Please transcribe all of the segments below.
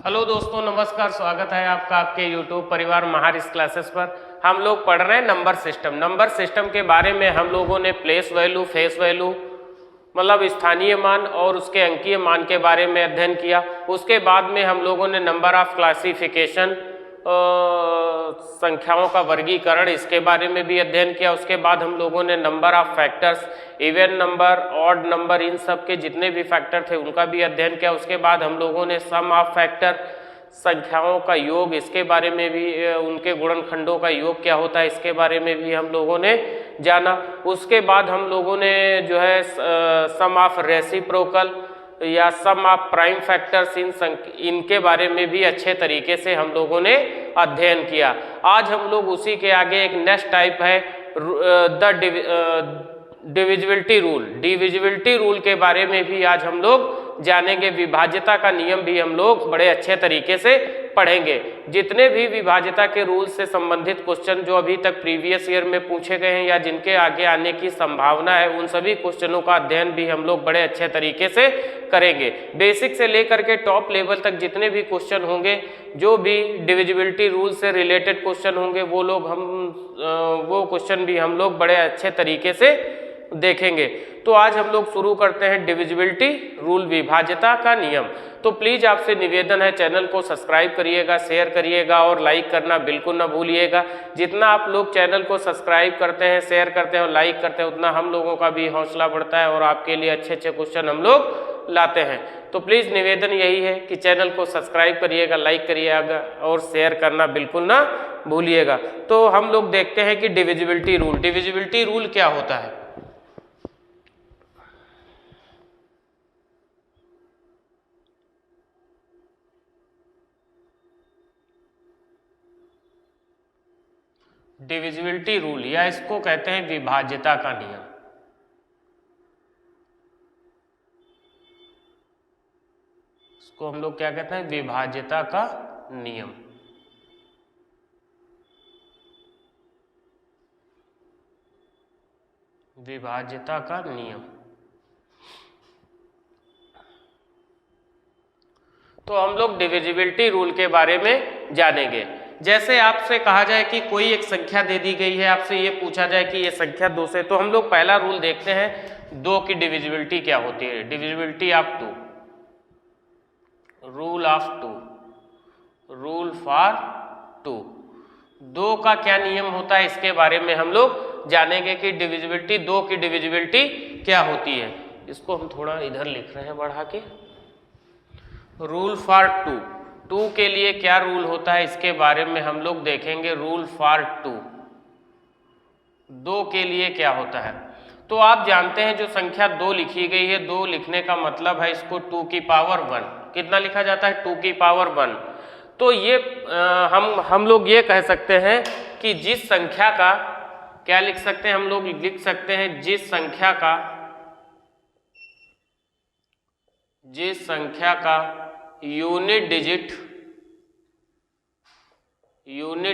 Hello दोस्तों, नमस्कार। स्वागत है आपका आपके यूट्यूब परिवार महारिस क्लासेस पर। हम लोग पढ़ रहे हैं नंबर सिस्टम। नंबर सिस्टम के बारे में हम लोगों ने प्लेस वैल्यू, फेस वैल्यू मतलब स्थानीय मान और उसके अंकीय मान के बारे में अध्ययन किया। उसके बाद में हम लोगों ने नंबर ऑफ क्लासिफिकेशन, संख्याओं का वर्गीकरण, इसके बारे में भी अध्ययन किया। उसके बाद हम लोगों ने number of factors, even number, odd number, इन सब के जितने भी फैक्टर थे उनका भी अध्ययन किया। उसके बाद हम लोगों ने सम ऑफ फैक्टर, संख्याओं का योग, इसके बारे में भी, उनके गुणनखंडों का योग क्या होता है इसके बारे में भी हम लोगों ने जाना। उसके बाद हम लोगों ने जो है सम ऑफ रेसिप्रोकल या सम ऑफ प्राइम फैक्टर्स, इनके बारे में भी अच्छे तरीके से हम लोगों ने अध्ययन किया। आज हम लोग उसी के आगे एक नेक्स्ट टाइप है the divisibility rule. Divisibility rule के बारे में भी आज हम लोग जानेंगे। विभाज्यता का नियम भी हम लोग बड़े अच्छे तरीके से पढ़ेंगे। जितने भी विभाज्यता के रूल से संबंधित क्वेश्चन जो अभी तक प्रीवियस ईयर में पूछे गए हैं या जिनके आगे आने की संभावना है, उन सभी क्वेश्चनों का अध्ययन भी हम लोग बड़े अच्छे तरीके से करेंगे। बेसिक से लेकर के टॉप लेवल तक जितने भी क्वेश्चन होंगे, जो भी डिविजिबिलिटी रूल से रिलेटेड क्वेश्चन होंगे, वो क्वेश्चन भी हम लोग बड़े अच्छे तरीके से देखेंगे। तो आज हम लोग शुरू करते हैं डिविजिबिलिटी रूल, विभाज्यता का नियम। तो प्लीज आपसे निवेदन है, चैनल को सब्सक्राइब करिएगा, शेयर करिएगा और लाइक करना बिल्कुल ना भूलिएगा। जितना आप लोग चैनल को सब्सक्राइब करते हैं, शेयर करते हैं और लाइक करते हैं, उतना हम लोगों का भी हौसला बढ़ता है और आपके लिए अच्छे अच्छे क्वेश्चन हम लोग लाते हैं। तो प्लीज निवेदन यही है कि चैनल को सब्सक्राइब करिएगा, लाइक करिएगा और शेयर करना बिल्कुल ना भूलिएगा। तो हम लोग देखते हैं कि डिविजिबिलिटी रूल। डिविजिबिलिटी रूल क्या होता है? डिविजिबिलिटी रूल या इसको कहते हैं विभाज्यता का नियम। इसको हम लोग क्या कहते हैं? विभाज्यता का नियम। विभाज्यता का नियम। तो हम लोग डिविजिबिलिटी रूल के बारे में जानेंगे। जैसे आपसे कहा जाए कि कोई एक संख्या दे दी गई है, आपसे ये पूछा जाए कि ये संख्या 2 से, तो हम लोग पहला रूल देखते हैं 2 की डिविजिबिलिटी क्या होती है। Divisibility of 2, rule of 2, rule for 2। 2 का क्या नियम होता है इसके बारे में हम लोग जानेंगे कि डिविजिबिलिटी 2 की डिविजिबिलिटी क्या होती है। इसको हम थोड़ा इधर लिख रहे हैं बढ़ा के। रूल फॉर 2 के लिए क्या रूल होता है इसके बारे में हम लोग देखेंगे। रूल फॉर 2 के लिए क्या होता है? तो आप जानते हैं जो संख्या 2 लिखी गई है, 2 लिखने का मतलब है इसको 2 की पावर 1। कितना लिखा जाता है? 2 की पावर 1। तो ये हम लोग ये कह सकते हैं कि जिस संख्या का, क्या लिख सकते हैं हम लोग? लिख सकते हैं जिस संख्या का यूनिट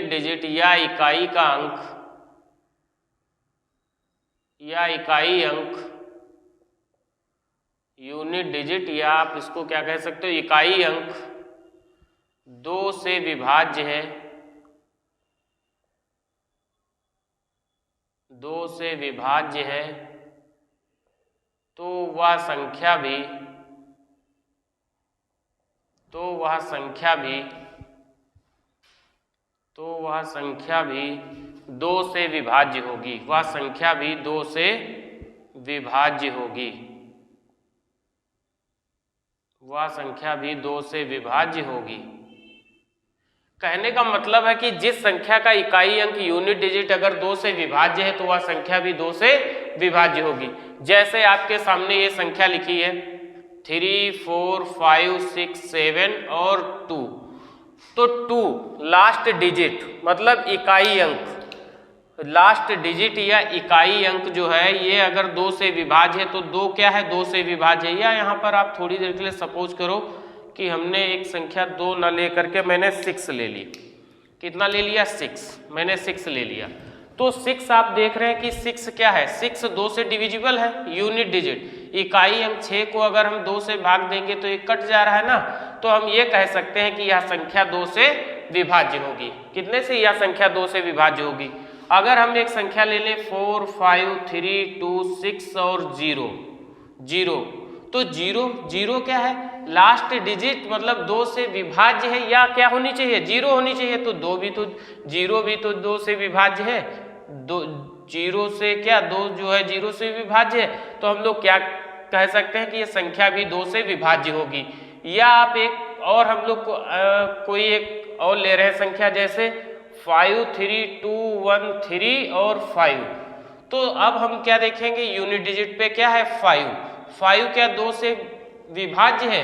डिजिट या इकाई का अंक यूनिट डिजिट, या आप इसको क्या कह सकते हो? इकाई अंक 2 से विभाज्य है, 2 से विभाज्य है, तो वह संख्या भी 2 से विभाज्य होगी। वह संख्या भी 2 से विभाज्य होगी। वह संख्या भी 2 से विभाज्य होगी। कहने का मतलब है कि जिस संख्या का इकाई अंक, यूनिट डिजिट अगर 2 से विभाज्य है तो वह संख्या भी 2 से विभाज्य होगी। जैसे आपके सामने ये संख्या लिखी है 3, 4, 5, 6, 7 और 2। तो 2 लास्ट डिजिट मतलब इकाई अंक, लास्ट डिजिट या इकाई अंक जो है ये अगर 2 से विभाज्य है तो 2 क्या है? 2 से विभाज्य है। या यहाँ पर आप थोड़ी देर के लिए सपोज करो कि हमने एक संख्या 2 न लेकर के मैंने 6 ले ली। कितना ले लिया? 6। मैंने 6 ले लिया। तो 6 आप देख रहे हैं कि 6 क्या है? 6 2 से डिविजिबल है, यूनिट डिजिट। इकाई अंक 6 को अगर हम 2 से भाग देंगे तो ये कट जा रहा है ना, तो हम ये कह सकते हैं कि यह संख्या 2 से विभाज्य होगी। कितने से? यह संख्या 2 से विभाज्य होगी। अगर हम एक संख्या ले लें 4, 5, 3, 2, 6 और 0, तो 0 क्या है? लास्ट डिजिट, मतलब 2 से विभाज्य है या क्या होनी चाहिए? 0 होनी चाहिए। तो 0 भी तो 2 से विभाज्य है। 0 से क्या 2 जो है 0 से विभाज्य है, तो हम लोग क्या कह सकते हैं कि ये संख्या भी 2 से विभाज्य होगी। या आप एक और हम लोग कोई एक और ले रहे हैं संख्या, जैसे 5, 3, 2, 1, 3 और 5। तो अब हम क्या देखेंगे? यूनिट डिजिट पे क्या है? 5 क्या 2 से विभाज्य है?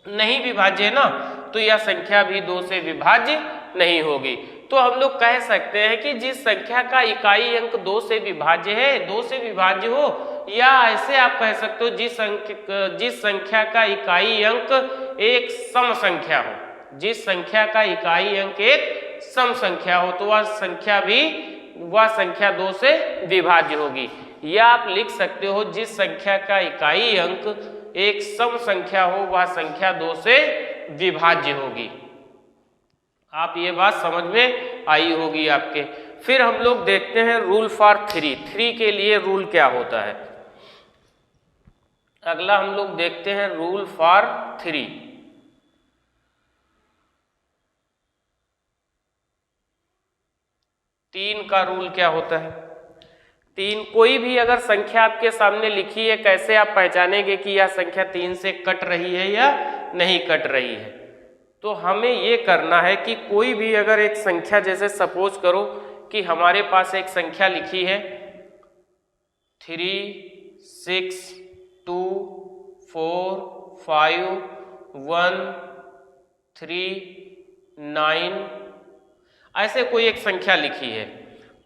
नहीं विभाज्य है ना, तो यह संख्या भी 2 से विभाज्य नहीं होगी। तो हम लोग कह सकते हैं कि जिस संख्या का इकाई अंक 2 से विभाज्य है, 2 से विभाज्य हो, या ऐसे आप कह सकते हो जिस संख्या का इकाई अंक एक सम संख्या हो, जिस संख्या का इकाई अंक एक सम संख्या हो, तो वह संख्या 2 से विभाज्य होगी। या आप लिख सकते हो जिस संख्या का इकाई अंक एक सम संख्या हो, वह संख्या 2 से विभाज्य होगी। आप ये बात समझ में आई होगी आपके। फिर हम लोग देखते हैं रूल फॉर 3 के लिए रूल क्या होता है। अगला हम लोग देखते हैं रूल फॉर 3। तीन का रूल क्या होता है? 3, कोई भी अगर संख्या आपके सामने लिखी है, कैसे आप पहचानेंगे कि यह संख्या 3 से कट रही है या नहीं कट रही है? तो हमें ये करना है कि कोई भी अगर एक संख्या, जैसे सपोज करो कि हमारे पास एक संख्या लिखी है 3, 6, 2, 4, 5, 1, 3, 9, ऐसे कोई एक संख्या लिखी है।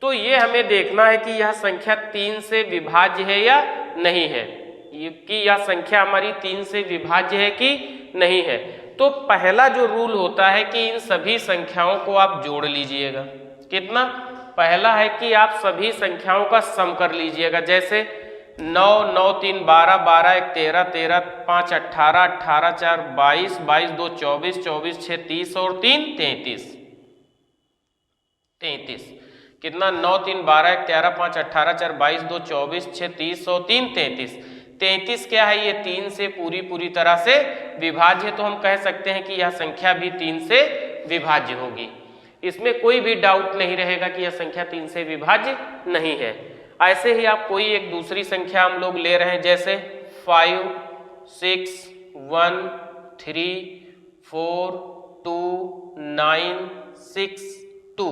तो ये हमें देखना है कि यह संख्या 3 से विभाज्य है या नहीं है, कि यह संख्या हमारी 3 से विभाज्य है कि नहीं है। तो पहला जो रूल होता है कि इन सभी संख्याओं को आप जोड़ लीजिएगा। कितना? पहला है कि आप सभी संख्याओं का सम कर लीजिएगा। जैसे 9, 9, 3, 12, 12, 1, 13, 13, 5, 18, 18, 4, 22, 22, 2, 24, 24, 6, 30 और 3, 33। कितना? 9, 3, 12, 1, 13, 5, 18, 4, 22, 2, 24, 6, 30 और 3, 33। 33 क्या है? ये 3 से पूरी तरह से विभाज्य है। तो हम कह सकते हैं कि यह संख्या भी 3 से विभाज्य होगी। इसमें कोई भी डाउट नहीं रहेगा कि यह संख्या 3 से विभाज्य नहीं है। ऐसे ही आप कोई एक दूसरी संख्या हम लोग ले रहे हैं, जैसे 5, 6, 1, 3, 4, 2, 9, 6, 2,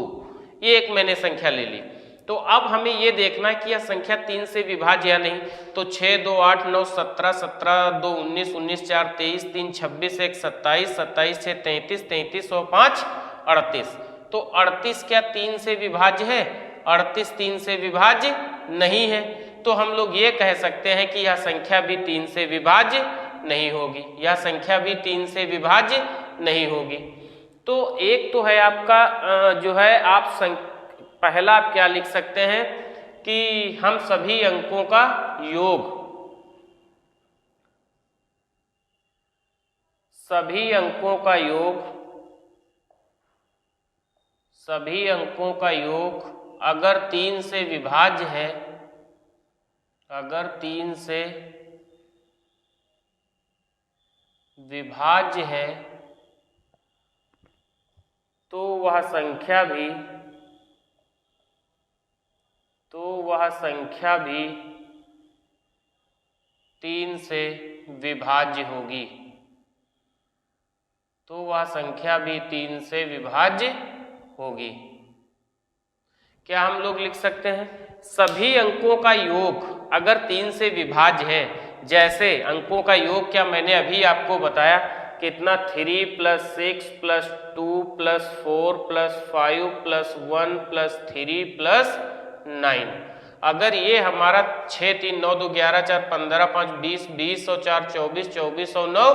ये एक मैंने संख्या ले ली। तो अब हमें ये देखना है कि यह संख्या 3 से विभाज्य या नहीं। तो 6, 2, 8, 9, 17, 17, 2, 19, 19, 4, 23, 3, 26, 1, 27, 27, 6, 33, 33 और 5, 38। तो 38 क्या 3 से विभाज्य है? 38 3 से विभाज्य नहीं है। तो हम लोग ये कह सकते हैं कि यह संख्या भी 3 से विभाज्य नहीं होगी, यह संख्या भी 3 से विभाज्य नहीं होगी। तो एक तो है आपका जो है आप पहला आप क्या लिख सकते हैं कि हम सभी अंकों का योग, सभी अंकों का योग अगर 3 से विभाज्य है, अगर 3 से विभाज्य है, तो वह संख्या भी 3 से विभाज्य होगी। तो वह संख्या भी 3 से विभाज्य होगी। क्या हम लोग लिख सकते हैं सभी अंकों का योग अगर 3 से विभाज्य है? जैसे अंकों का योग क्या मैंने अभी आपको बताया, कितना 3 + 6 + 2 + 4 + 5 + 1 + 3 + 9। अगर ये हमारा 6, 3, 9, 2, 11, 4, 15, 5, 20, 20 और 4, 24, 24 और 9,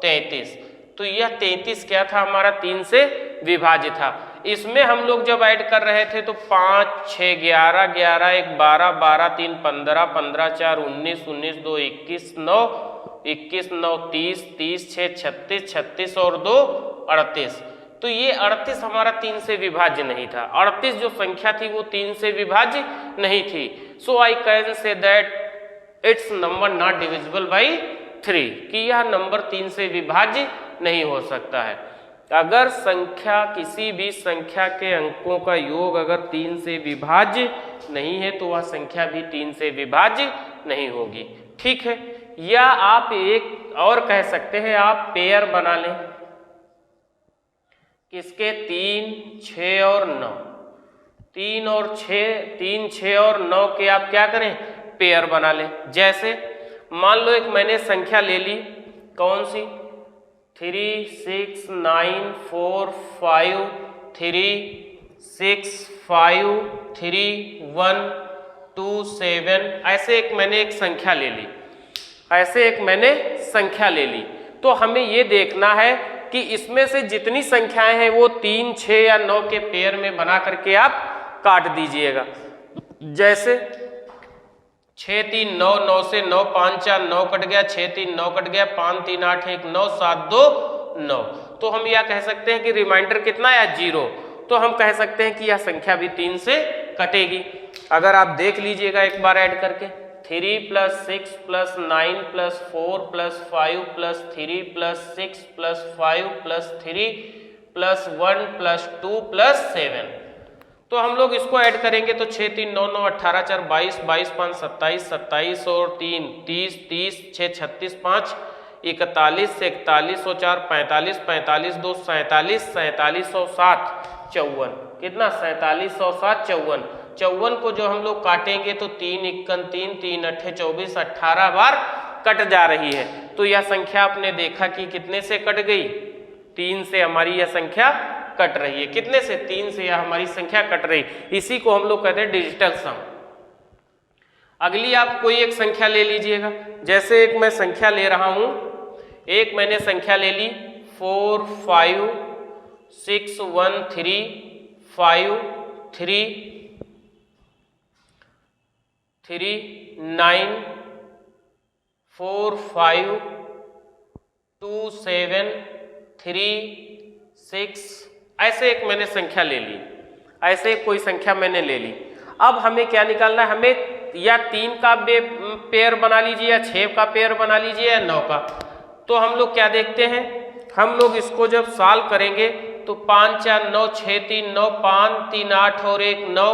33। तो यह 33 क्या था? हमारा 3 से विभाज्य था। इसमें हम लोग जब ऐड कर रहे थे तो 5, 6, 11, 11, 1, 12, 12, 3, 15, 15, 4, 19, 19, 2, 21, 9 21 9 30, 30 6 36, 36 और 2 38। तो ये 38 हमारा 3 से विभाज्य नहीं था। 38 जो संख्या थी वो 3 से विभाज्य नहीं थी। So I can say that it's number not divisible by 3, कि यह नंबर 3 से विभाज्य नहीं हो सकता है। अगर संख्या, किसी भी संख्या के अंकों का योग अगर 3 से विभाज्य नहीं है तो वह संख्या भी 3 से विभाज्य नहीं होगी। ठीक है। या आप एक और कह सकते हैं, आप पेयर बना लें किसके, 3 6 और 9, 3 और 6 और 9 के आप क्या करें, पेयर बना लें। जैसे मान लो एक मैंने संख्या ले ली, कौन सी, 3 6 9 4 5 3 6 5 3 1 2 7, ऐसे एक मैंने एक संख्या ले ली। तो हमें ये देखना है कि इसमें से जितनी संख्याएं हैं वो 3 6 या 9 के पेयर में बना करके आप काट दीजिएगा। जैसे 6 3 9, 9 से 9, 5 4 9 कट गया, 6 3 9 कट गया, 5 3 8 1 9, 7 2 9। तो हम यह कह सकते हैं कि रिमाइंडर कितना है, 0। तो हम कह सकते हैं कि यह संख्या भी 3 से कटेगी। अगर आप देख लीजिएगा एक बार ऐड करके, 3 + 6 + 9 + 4 + 5 + 3 + 6 + 5 + 3 + 1 + 2 + 7। तो हम लोग इसको ऐड करेंगे तो 6 3 9 9 18 4 22, 22 5 27, 27 और 3 30, 30 6 36 5 41, 41 और 4 45, 45 2 47, 47 और 7 54। कितना, 47 और 7 54। 54 को जो हम लोग काटेंगे तो 3 1 3 3 8 24, 18 बार कट जा रही है। तो यह संख्या आपने देखा कि कितने से कट गई, 3 से हमारी यह संख्या कट रही है। कितने से, 3 से यह हमारी संख्या कट रही। इसी को हम लोग कहते हैं डिजिटल सम। अगली आप कोई एक संख्या ले लीजिएगा। जैसे एक मैं संख्या ले रहा हूं, एक मैंने संख्या ले ली 4 5 6 1 3 5 3 3 9 4 5 2 7 3 6, ऐसे एक मैंने संख्या ले ली, ऐसे कोई संख्या मैंने ले ली। अब हमें क्या निकालना है, हमें या 3 का पेयर बना लीजिए, या 6 का पेयर बना लीजिए, या 9 का। तो हम लोग क्या देखते हैं, हम लोग इसको जब सॉल्व करेंगे तो 5 4 9 6 3 9, 5 3 8 और 1 9,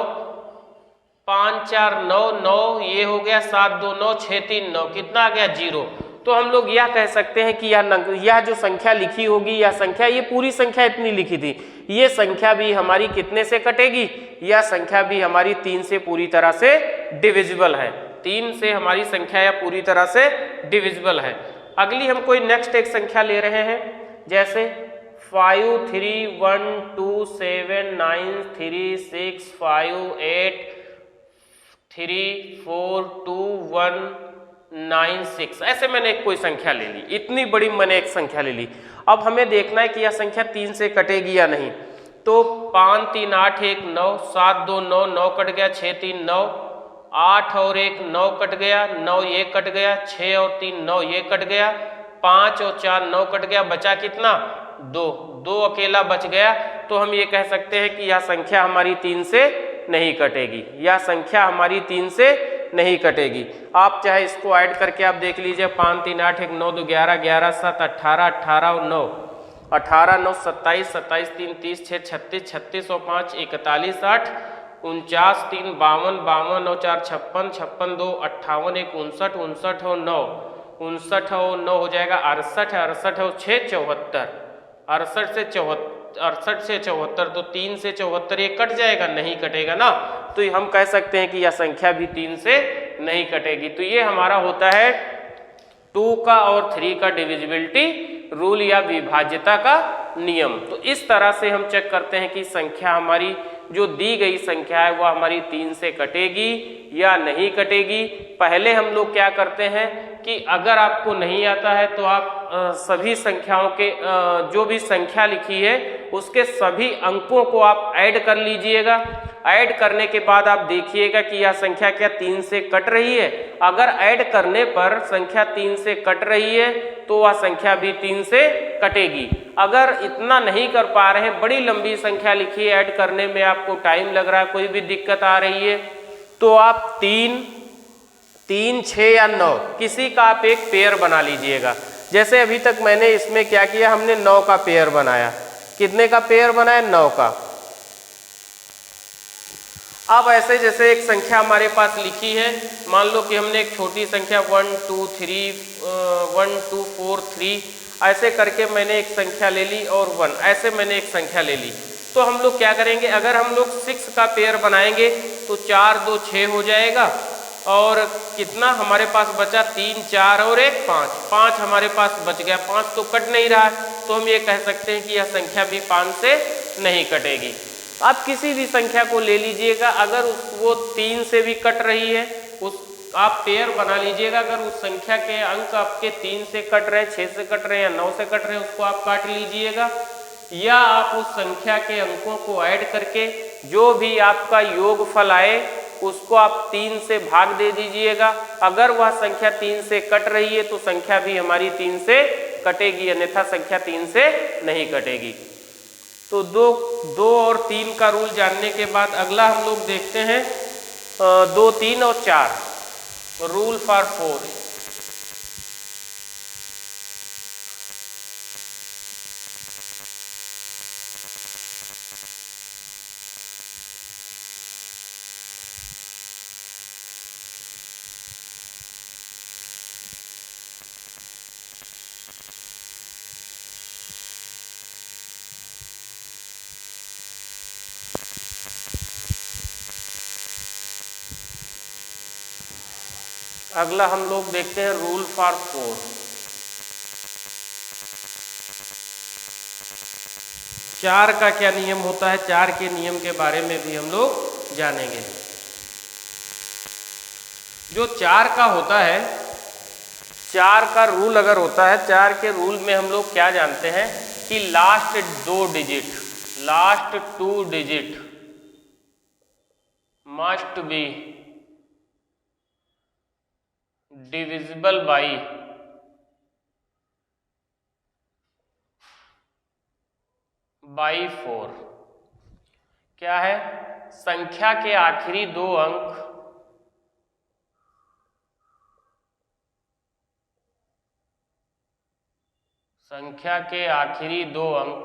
5 4 9 9, ये हो गया 7 2 9, 6 3 9, कितना आ गया, 0। तो हम लोग यह कह सकते हैं कि यह जो संख्या लिखी होगी, यह संख्या, ये पूरी संख्या इतनी लिखी थी, ये संख्या भी हमारी कितने से कटेगी, यह संख्या भी हमारी 3 से पूरी तरह से डिविजिबल है। 3 से हमारी संख्या यह पूरी तरह से डिविजिबल है। अगली हम कोई नेक्स्ट एक संख्या ले रहे हैं, जैसे 5 3 1 2 7 9 3 6 5 8 3 4 2 1 9 6, ऐसे मैंने कोई संख्या ले ली, इतनी बड़ी मैंने एक संख्या ले ली। अब हमें देखना है कि यह संख्या 3 से कटेगी या नहीं। तो 5 3 8 1 9, 7 2 9 9 कट गया, 6 3 9, 8 और 1 9 कट गया, 9 ये कट गया, 6 और 3 9 ये कट गया, 5 और 4 9 कट गया, बचा कितना, 2 अकेला बच गया। तो हम ये कह सकते हैं कि यह संख्या हमारी 3 से नहीं कटेगी, यह संख्या हमारी 3 से नहीं कटेगी। आप चाहे इसको ऐड करके आप देख लीजिए, 5 3 8 1 9 2 11 11 7 18 18 और 9 18 9 27 27 3 30 6 36 36 और 5 41 8 49 3 52 52 और 4 56 56 2 58 1 59 59 और 9 59 और 9 हो जाएगा 68 68 और 6 74, 68 से 74, तो 3 से 74 ये कट जाएगा, नहीं कटेगा ना। तो हम कह सकते हैं कि यह संख्या भी 3 से नहीं कटेगी। तो ये हमारा होता है 2 का और 3 का डिविजिबिलिटी रूल या विभाज्यता का नियम। तो इस तरह से हम चेक करते हैं कि संख्या हमारी जो दी गई संख्या है वह हमारी 3 से कटेगी या नहीं कटेगी। पहले हम लोग क्या करते हैं कि अगर आपको नहीं आता है तो आप सभी संख्याओं के जो भी संख्या लिखी है उसके सभी अंकों को आप ऐड कर लीजिएगा। ऐड करने के बाद आप देखिएगा कि यह संख्या क्या 3 से कट रही है। अगर ऐड करने पर संख्या 3 से कट रही है तो वह संख्या भी 3 से कटेगी। अगर इतना नहीं कर पा रहे हैं, बड़ी लंबी संख्या लिखी है, ऐड करने में आपको टाइम लग रहा है, कोई भी दिक्कत आ रही है, तो आप 3, 6 या 9 किसी का आप एक पेयर बना लीजिएगा। जैसे अभी तक मैंने इसमें क्या किया, हमने 9 का पेयर बनाया। कितने का पेयर बनाया? 9 का। अब ऐसे जैसे एक संख्या हमारे पास लिखी है, मान लो कि हमने एक छोटी संख्या 1 2 4 3 ऐसे करके मैंने एक संख्या ले ली और 1 ऐसे मैंने एक संख्या ले ली। तो हम लोग क्या करेंगे, अगर हम लोग 6 का पेयर बनाएंगे तो 4 2 6 हो जाएगा और कितना हमारे पास बचा, 3 4 और 1 5 हमारे पास बच गया। 5 तो कट नहीं रहा है, तो हम ये कह सकते हैं कि यह संख्या भी 5 से नहीं कटेगी। आप किसी भी संख्या को ले लीजिएगा, अगर वो 3 से भी कट रही है, उस आप पेयर बना लीजिएगा। अगर उस संख्या के अंक आपके 3 से कट रहे हैं, 6 से कट रहे हैं या 9 से कट रहे हैं, उसको आप काट लीजिएगा, या आप उस संख्या के अंकों को ऐड करके जो भी आपका योगफल आए उसको आप 3 से भाग दे दीजिएगा। अगर वह संख्या 3 से कट रही है तो संख्या भी हमारी 3 से कटेगी, अन्यथा संख्या 3 से नहीं कटेगी। तो 2 और 3 का रूल जानने के बाद अगला हम लोग देखते हैं 2 3 और 4 रूल फॉर 4। अगला हम लोग देखते हैं रूल फॉर 4। 4 का क्या नियम होता है, 4 के नियम के बारे में भी हम लोग जानेंगे। जो 4 का होता है, 4 का रूल अगर होता है, 4 के रूल में हम लोग क्या जानते हैं कि last 2 digit must be divisible by 4। क्या है, संख्या के आखिरी 2 अंक संख्या के आखिरी 2 अंक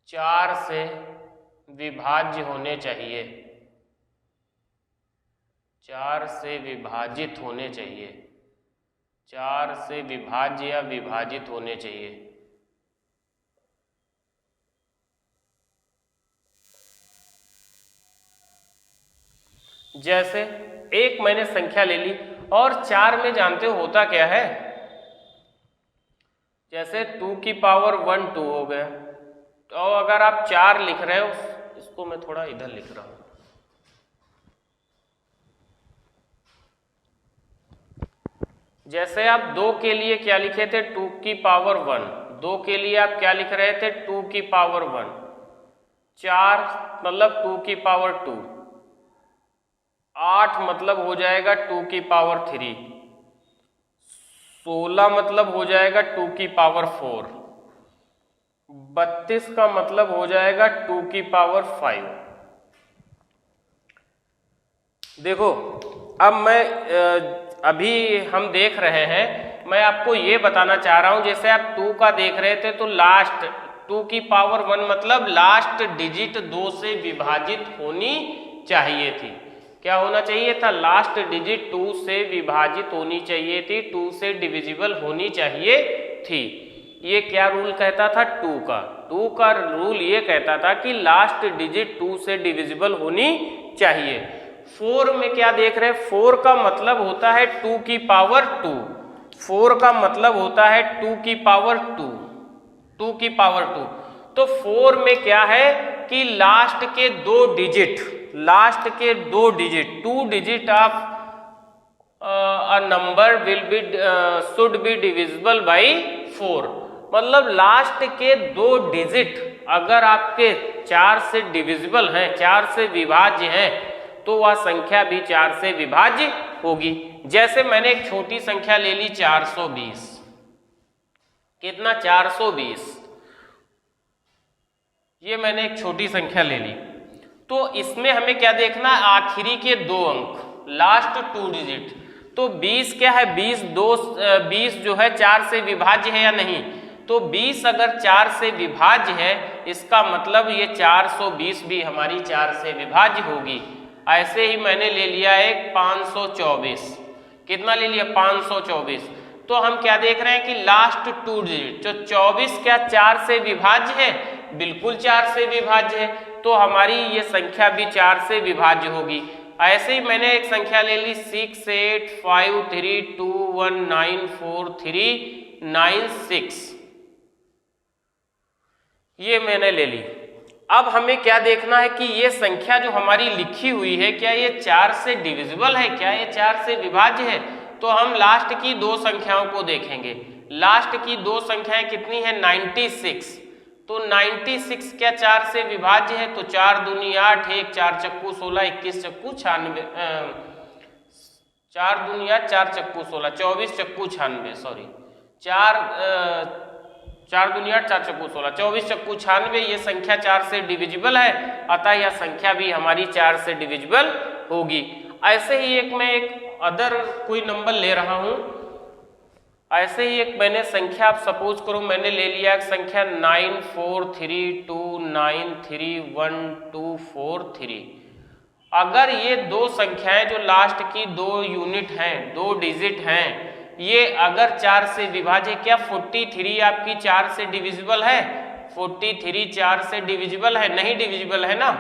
4 से विभाज्य होने चाहिए, 4 से विभाजित होने चाहिए, 4 से विभाज्य या विभाजित होने चाहिए। जैसे एक मैंने संख्या ले ली और 4 में जानते हो होता क्या है, जैसे 2 की पावर 1 2 हो गया। तो अगर आप 4 लिख रहे हो, इसको मैं थोड़ा इधर लिख रहा हूं, जैसे आप 2 के लिए क्या लिखे थे, 2 की पावर 1। 2 के लिए आप क्या लिख रहे थे, 2 की पावर 1। 4 मतलब 2 की पावर 2। 8 मतलब हो जाएगा 2 की पावर 3। 16 मतलब हो जाएगा 2 की पावर 4। 32 का मतलब हो जाएगा 2 की पावर 5। देखो अब मैं अभी हम देख रहे हैं, मैं आपको ये बताना चाह रहा हूं, जैसे आप 2 का देख रहे थे तो लास्ट 2 की पावर 1 मतलब लास्ट डिजिट 2 से विभाजित होनी चाहिए थी। क्या होना चाहिए था, लास्ट डिजिट 2 से विभाजित होनी चाहिए थी, 2 से डिविजिबल होनी चाहिए थी। ये क्या रूल कहता था, 2 का रूल ये कहता था कि लास्ट डिजिट 2 से डिविजिबल होनी चाहिए। 4 में क्या देख रहे हैं, 4 का मतलब होता है 2 की पावर 2। 4 का मतलब होता है 2 की पावर 2, 2 की पावर 2। तो 4 में क्या है कि लास्ट के 2 digit 2 digit of a number will be should be divisible by 4। मतलब लास्ट के 2 डिजिट अगर आपके 4 से डिविजिबल हैं, 4 से विभाज्य हैं, तो वह संख्या भी 4 से विभाज्य होगी। जैसे मैंने एक छोटी संख्या ले ली 420, कितना 420, ये मैंने एक छोटी संख्या ले ली। तो इसमें हमें क्या देखना है, आखिरी के 2 अंक, लास्ट 2 डिजिट। तो 20 क्या है, 20 जो है 4 से विभाज्य है या नहीं, तो 20 अगर 4 से विभाज्य है, इसका मतलब ये 420 भी हमारी 4 से विभाज्य होगी। ऐसे ही मैंने ले लिया एक 524, कितना ले लिया 524। तो हम क्या देख रहे हैं कि लास्ट 2 डिजिट जो 24 क्या 4 से विभाज्य है, बिल्कुल 4 से विभाज्य है, तो हमारी ये संख्या भी 4 से विभाज्य होगी। ऐसे ही मैंने एक संख्या ले ली 685321943996, ये मैंने ले ली। अब हमें क्या देखना है कि ये संख्या जो हमारी लिखी हुई है, क्या ये 4 से डिविजिबल है, क्या ये 4 से विभाज्य है। तो हम लास्ट की 2 संख्याओं को देखेंगे। लास्ट की 2 संख्याएं कितनी है, 96। तो 96 क्या 4 से विभाज्य है, तो 4 दूनी 8, 1 4 चक्कू 16, 21 चक्कू 96, 4 दूनी 8, 4 चक्कू 16, 24 चक्कू 96, सॉरी 4 दूनी 8, 4 चक्कू 16, 24 चक्कू 96, ये संख्या 4 से डिविजिबल है, अतः यह संख्या भी हमारी 4 से डिविजिबल होगी। ऐसे ही एक मैं एक अदर कोई नंबर ले रहा हूं, ऐसे ही एक मैंने संख्या, आप सपोज करो मैंने ले लिया एक संख्या 9432931243। अगर ये 2 संख्याएं जो लास्ट की 2 यूनिट हैं, 2 डिजिट हैं, ये अगर 4 से विभाज्य, क्या 43 आपकी 4 से डिविजिबल है, 43 4 से डिविजिबल है, नहीं डिविजिबल है ना।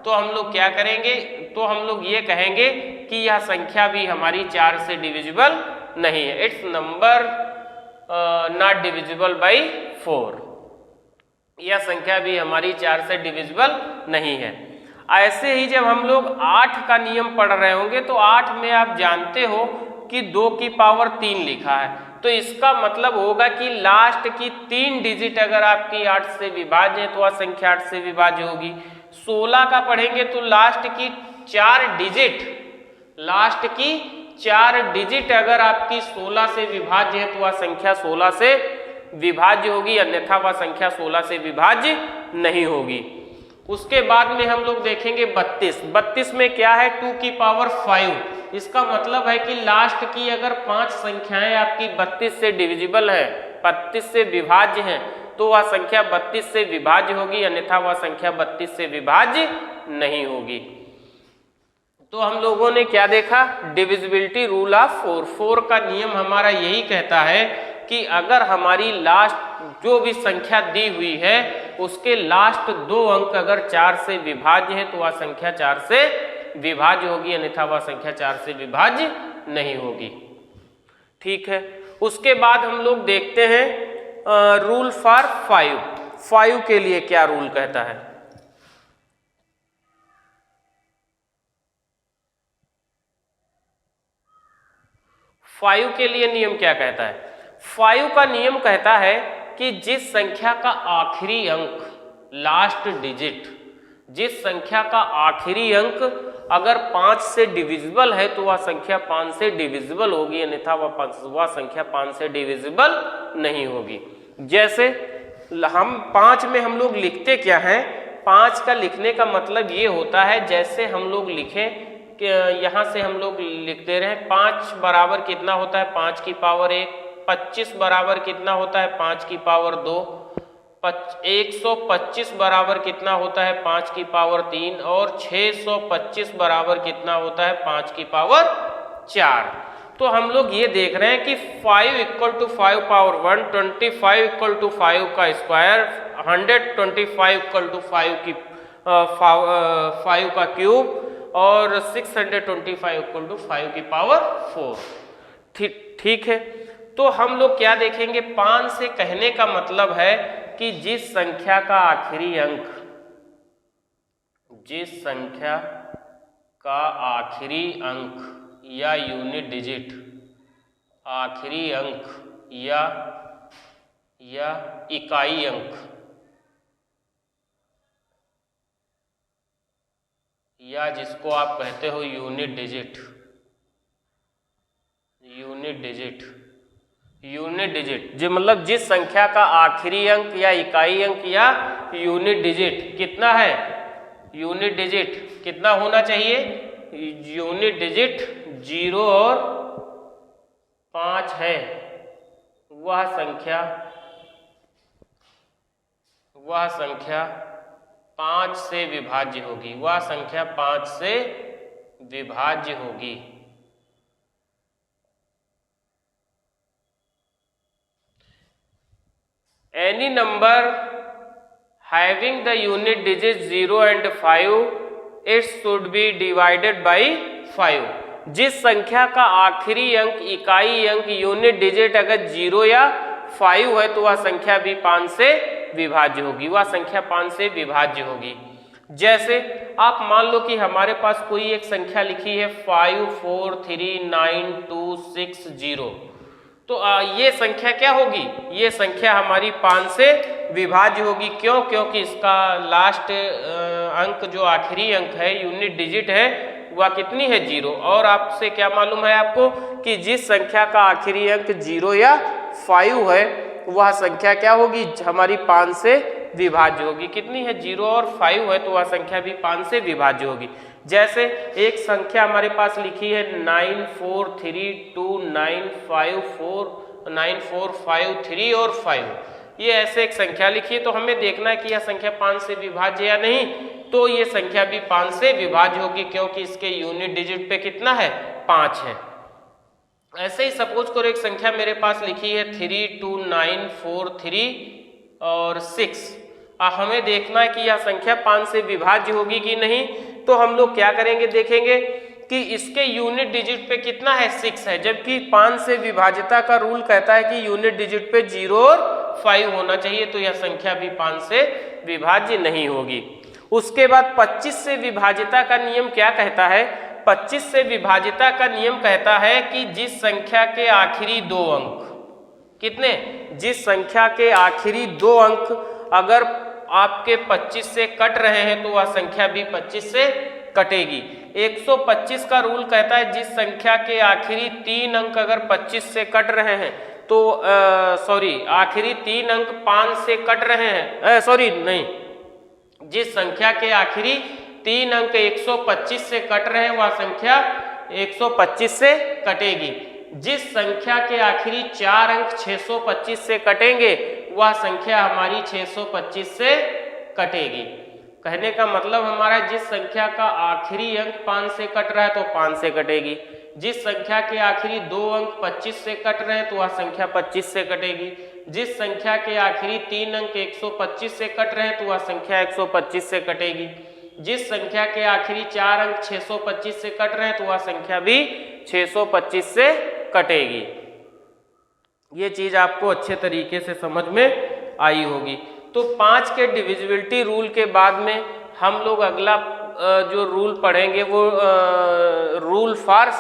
तो हम लोग क्या करेंगे, तो हम लोग ये कहेंगे कि यह संख्या भी हमारी 4 से डिविजिबल नहीं है, it's number not divisible by 4, यह संख्या भी हमारी 4 से डिविजिबल नहीं है। ऐसे ही जब हम लोग 8 का नियम पढ़ रहे होंगे, तो 8 में आप जानते हो कि 2 की पावर 3 लिखा है, तो इसका मतलब होगा कि लास्ट की 3 डिजिट अगर आपकी 8 से विभाज्य है, तो वह संख्या 8 से विभाज्य होगी। 16 का पढ़ेंगे तो लास्ट की 4 डिजिट, लास्ट की 4 डिजिट अगर आपकी 16 से विभाज्य है, तो वह संख्या 16 से विभाज्य होगी, अन्यथा वह संख्या 16 से विभाज्य नहीं होगी। उसके बाद में हम लोग देखेंगे 32। 32 में क्या है, 2 की पावर 5। इसका मतलब है कि लास्ट की अगर 5 संख्याएं आपकी 32 से डिविजिबल है, 32 से विभाज्य हैं, तो वह संख्या 32 से विभाज्य होगी, अन्यथा वह संख्या 32 से विभाज्य नहीं होगी। तो हम लोगों ने क्या देखा, डिविजिबिलिटी रूल ऑफ 4। 4 का नियम हमारा यही कहता है कि अगर हमारी लास्ट जो भी संख्या दी हुई है, उसके लास्ट 2 अंक अगर 4 से विभाज्य है, तो वह संख्या 4 से विभाज्य होगी, अन्यथा वह संख्या 4 से विभाज्य नहीं होगी। ठीक है, उसके बाद हम लोग देखते हैं रूल फॉर 5। 5 के लिए क्या रूल कहता है। 5 के लिए नियम क्या कहता है। 5 का नियम कहता है कि जिस संख्या का आखिरी अंक, लास्ट डिजिट, जिस संख्या का आखिरी अंक अगर 5 से डिविजिबल है, तो वह संख्या 5 से डिविजिबल होगी, अन्यथा वह संख्या 5 से डिविजिबल नहीं होगी। जैसे हम 5 में हम लोग लिखते क्या हैं, 5 का लिखने का मतलब ये होता है, जैसे हम लोग लिखें कि यहाँ से हम लोग लिख दे रहे हैं 5 बराबर कितना होता है 5 की पावर 1, 25 बराबर कितना होता है 5 की पावर 2, 125 बराबर कितना होता है 5 की पावर 3 और 625 बराबर कितना होता है 5 की पावर 4। तो हम लोग ये देख रहे हैं कि 5 equal to 5 power 1, 25 equal to 5 का स्क्वायर, 125 इक्वल टू 5 की 5 का क्यूब और 625 इक्वल टू 5 की पावर 4। ठीक है, तो हम लोग क्या देखेंगे, 5 से कहने का मतलब है कि जिस संख्या का आखिरी अंक, जिस संख्या का आखिरी अंक या यूनिट डिजिट, आखिरी अंक या या इकाई अंक या जिसको आप कहते हो यूनिट डिजिट, यूनिट डिजिट जो मतलब जिस संख्या का आखिरी अंक या इकाई अंक या यूनिट डिजिट कितना है, यूनिट डिजिट कितना होना चाहिए, यूनिट डिजिट 0 और 5 है, वह संख्या 5 से विभाज्य होगी, वह संख्या 5 से विभाज्य होगी। Any number having the unit digits 0 and 5 it should be divided by 5। जिस संख्या का आखिरी अंक, इकाई अंक, यूनिट डिजिट अगर 0 या 5 है तो वह संख्या भी 5 से विभाज्य होगी, वह संख्या 5 से विभाज्य होगी। जैसे आप मान लो कि हमारे पास कोई एक संख्या लिखी है 5 4 3 9 2 6 0, तो ये संख्या क्या होगी, ये संख्या हमारी 5 से विभाज्य होगी। क्यों? क्योंकि इसका लास्ट अंक जो आखिरी अंक है, यूनिट डिजिट है, वह कितनी है 0। और आपसे क्या मालूम है आपको कि जिस संख्या का आखिरी अंक 0 या 5 है वह संख्या क्या होगी, हमारी 5 से विभाज्य होगी। कितनी है, 0 और 5 है तो वह संख्या भी 5 से विभाज्य होगी। जैसे एक संख्या हमारे पास लिखी है 94329545 और 5, ये ऐसे एक संख्या लिखी है, तो हमें देखना है कि यह संख्या 5 से विभाज्य या नहीं। तो ये संख्या भी 5 से विभाज्य होगी क्योंकि इसके यूनिट डिजिट पे कितना है, 5 है। ऐसे ही सपोज करो एक संख्या मेरे पास लिखी है 32943 और 6, हमें देखना है कि यह संख्या 5 से विभाज्य होगी कि नहीं। तो हम लोग क्या करेंगे, देखेंगे कि इसके यूनिट डिजिट पे कितना है, 6 है, जबकि 5 से विभाज्यता का रूल कहता है कि यूनिट डिजिट पे 0 और 5 होना चाहिए, तो यह संख्या भी 5 से विभाज्य नहीं होगी। उसके बाद 25 से विभाज्यता का नियम क्या कहता है, 25 से विभाज्यता का नियम कहता है कि जिस संख्या के आखिरी 2 अंक, कितने, जिस संख्या के आखिरी 2 अंक अगर आपके 25 से कट रहे हैं तो वह संख्या भी 25 से कटेगी। 125 का रूल कहता है जिस संख्या के आखिरी 3 अंक अगर 25 से कट रहे हैं तो आखिरी 3 अंक 5 से कट रहे हैं, जिस संख्या के आखिरी 3 अंक 125 से कट रहे हैं वह संख्या 125 से कटेगी। जिस संख्या के आखिरी 4 अंक 625 से कटेंगे वह संख्या हमारी 625 से कटेगी। कहने का मतलब हमारा जिस संख्या का आखिरी अंक 5 से कट रहा है तो 5 से कटेगी, जिस संख्या के आखिरी 2 अंक 25 से कट रहे हैं तो वह संख्या 25 से कटेगी, जिस संख्या के आखिरी 3 अंक 125 से कट रहे हैं तो वह संख्या 125 से कटेगी, जिस संख्या के आखिरी 4 अंक 625 से कट रहे हैं तो वह संख्या भी 625 से कटेगी। ये चीज आपको अच्छे तरीके से समझ में आई होगी। तो 5 के डिविजिबिलिटी रूल के बाद में हम लोग अगला जो रूल पढ़ेंगे वो रूल फॉर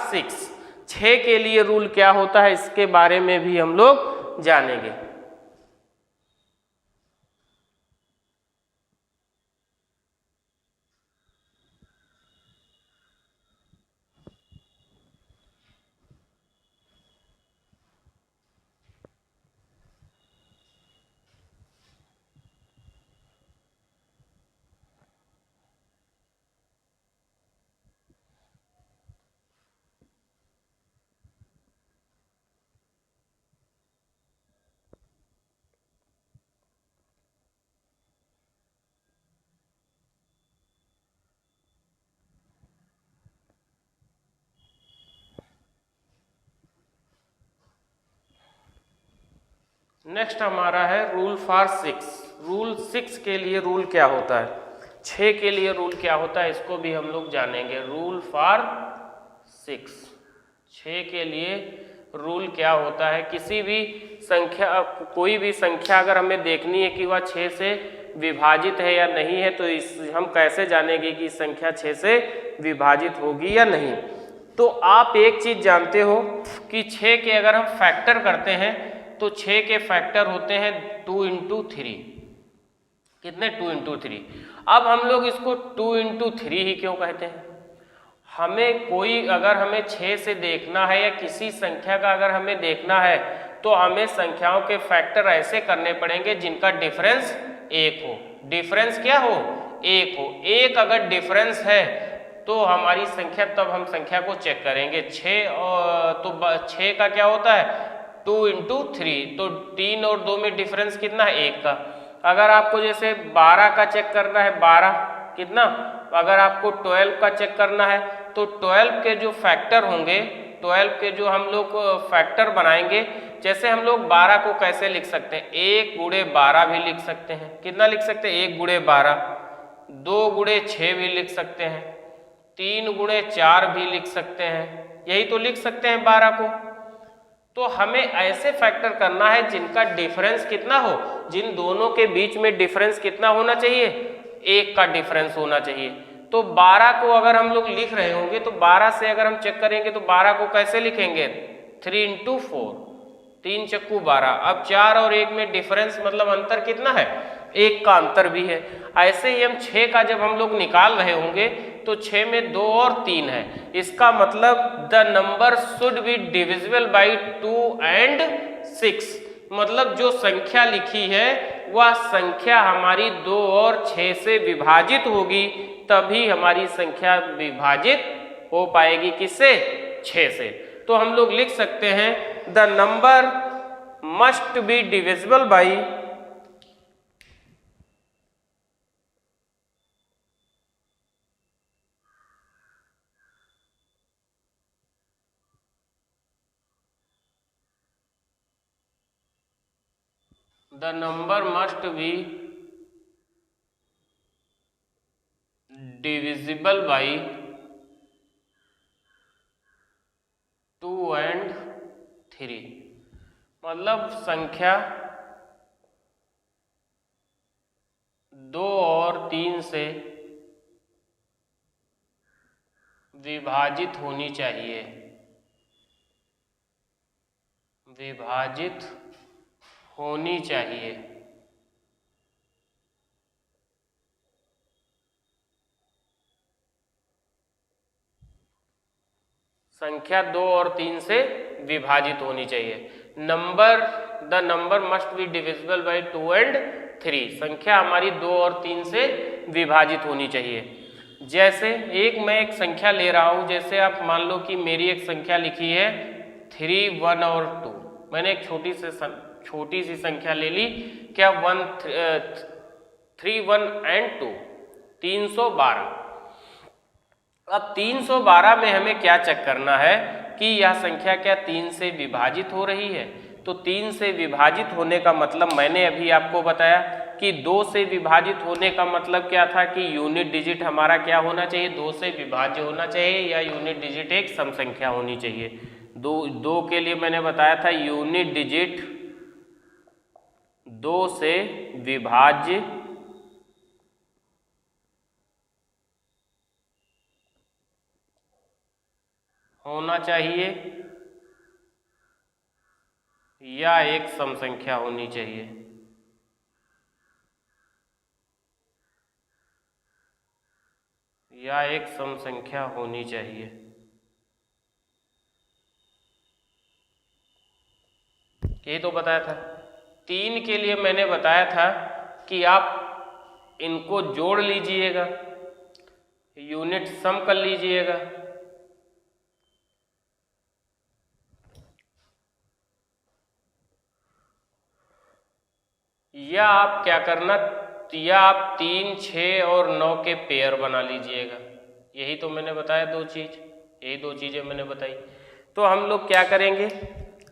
6 के लिए रूल क्या होता है इसके बारे में भी हम लोग जानेंगे। नेक्स्ट हमारा है रूल फॉर 6। रूल 6 के लिए रूल क्या होता है, 6 के लिए रूल क्या होता है इसको भी हम लोग जानेंगे। रूल फॉर 6 के लिए रूल क्या होता है, किसी भी संख्या, कोई भी संख्या अगर हमें देखनी है कि वह 6 से विभाजित है या नहीं है तो हम कैसे जानेंगे कि संख्या 6 से विभाजित होगी या नहीं। तो आप एक चीज जानते हो कि 6 के अगर हम फैक्टर करते हैं तो 6 के फैक्टर होते हैं 2 इंटू 3। कितने? 2 इंटू 3। अब हम लोग इसको 2 इंटू 3 ही क्यों कहते हैं? हमें कोई अगर हमें 6 से देखना है या किसी संख्या का अगर हमें देखना है तो हमें संख्याओं के फैक्टर ऐसे करने पड़ेंगे जिनका डिफरेंस 1 हो। डिफरेंस क्या हो? 1 हो। 1 अगर डिफरेंस है तो हमारी संख्या, तब हम संख्या को चेक करेंगे। 6 तो 6 का क्या होता है? 2 इंटू 3, तो 3 और 2 में डिफरेंस कितना है? 1 का। अगर आपको जैसे 12 का चेक करना है, 12 कितना? अगर आपको 12 का चेक करना है तो 12 के जो फैक्टर होंगे, 12 के जो हम लोग फैक्टर बनाएंगे, जैसे हम लोग 12 को कैसे लिख सकते हैं? 1 गुणे 12 भी लिख सकते हैं। कितना लिख सकते हैं? 1 गुणे 12। 2 गुणे 6 भी लिख सकते हैं। 3 गुणे 4 भी लिख सकते हैं। यही तो लिख सकते हैं 12 को। तो हमें ऐसे फैक्टर करना है जिनका डिफरेंस कितना हो, जिन दोनों के बीच में डिफरेंस कितना होना चाहिए? 1 का डिफरेंस होना चाहिए। तो 12 को अगर हम लोग लिख रहे होंगे तो 12 से अगर हम चेक करेंगे तो 12 को कैसे लिखेंगे? 3 इंटू 4, 3 चक्कू 12। अब 4 और 1 में डिफरेंस मतलब अंतर कितना है? 1 का अंतर भी है। ऐसे ही हम 6 का जब हम लोग निकाल रहे होंगे तो 6 में 2 और 3 है। इसका मतलब the number should be divisible by 2 and 6। मतलब जो संख्या लिखी है वह संख्या हमारी 2 और 6 से विभाजित होगी, तभी हमारी संख्या विभाजित हो पाएगी। किससे? 6 से। तो हम लोग लिख सकते हैं the number must be divisible by the number must be divisible by 2 and 3। मतलब संख्या 2 और 3 से विभाजित होनी चाहिए। विभाजित होनी चाहिए। संख्या 2 और 3 से विभाजित होनी चाहिए। The number must be divisible by 2 and 3। संख्या हमारी 2 और 3 से विभाजित होनी चाहिए। जैसे मैं एक संख्या ले रहा हूं, जैसे आप मान लो कि मेरी एक संख्या लिखी है 3, 1 और 2। मैंने एक छोटी सी संख्या ले ली। क्या? 3, 1 एंड 2, 312। अब 312 में हमें क्या चेक करना है कि यह संख्या क्या 3 से विभाजित हो रही है? तो 3 से विभाजित होने का मतलब मैंने अभी आपको बताया कि 2 से विभाजित होने का मतलब क्या था कि यूनिट डिजिट हमारा क्या होना चाहिए? 2 से विभाज्य होना चाहिए, या यूनिट डिजिट एक सम संख्या होनी चाहिए। 2 के लिए मैंने बताया था यूनिट डिजिट 2 से विभाज्य होना चाहिए या एक सम संख्या होनी चाहिए। या एक सम संख्या होनी चाहिए। ये तो बताया था। 3 के लिए मैंने बताया था कि आप इनको जोड़ लीजिएगा, यूनिट सम कर लीजिएगा। या आप क्या करना, या आप 3, 6 और 9 के पेयर बना लीजिएगा। यही तो मैंने बताया 2 चीज, यही 2 चीजें मैंने बताई। तो हम लोग क्या करेंगे,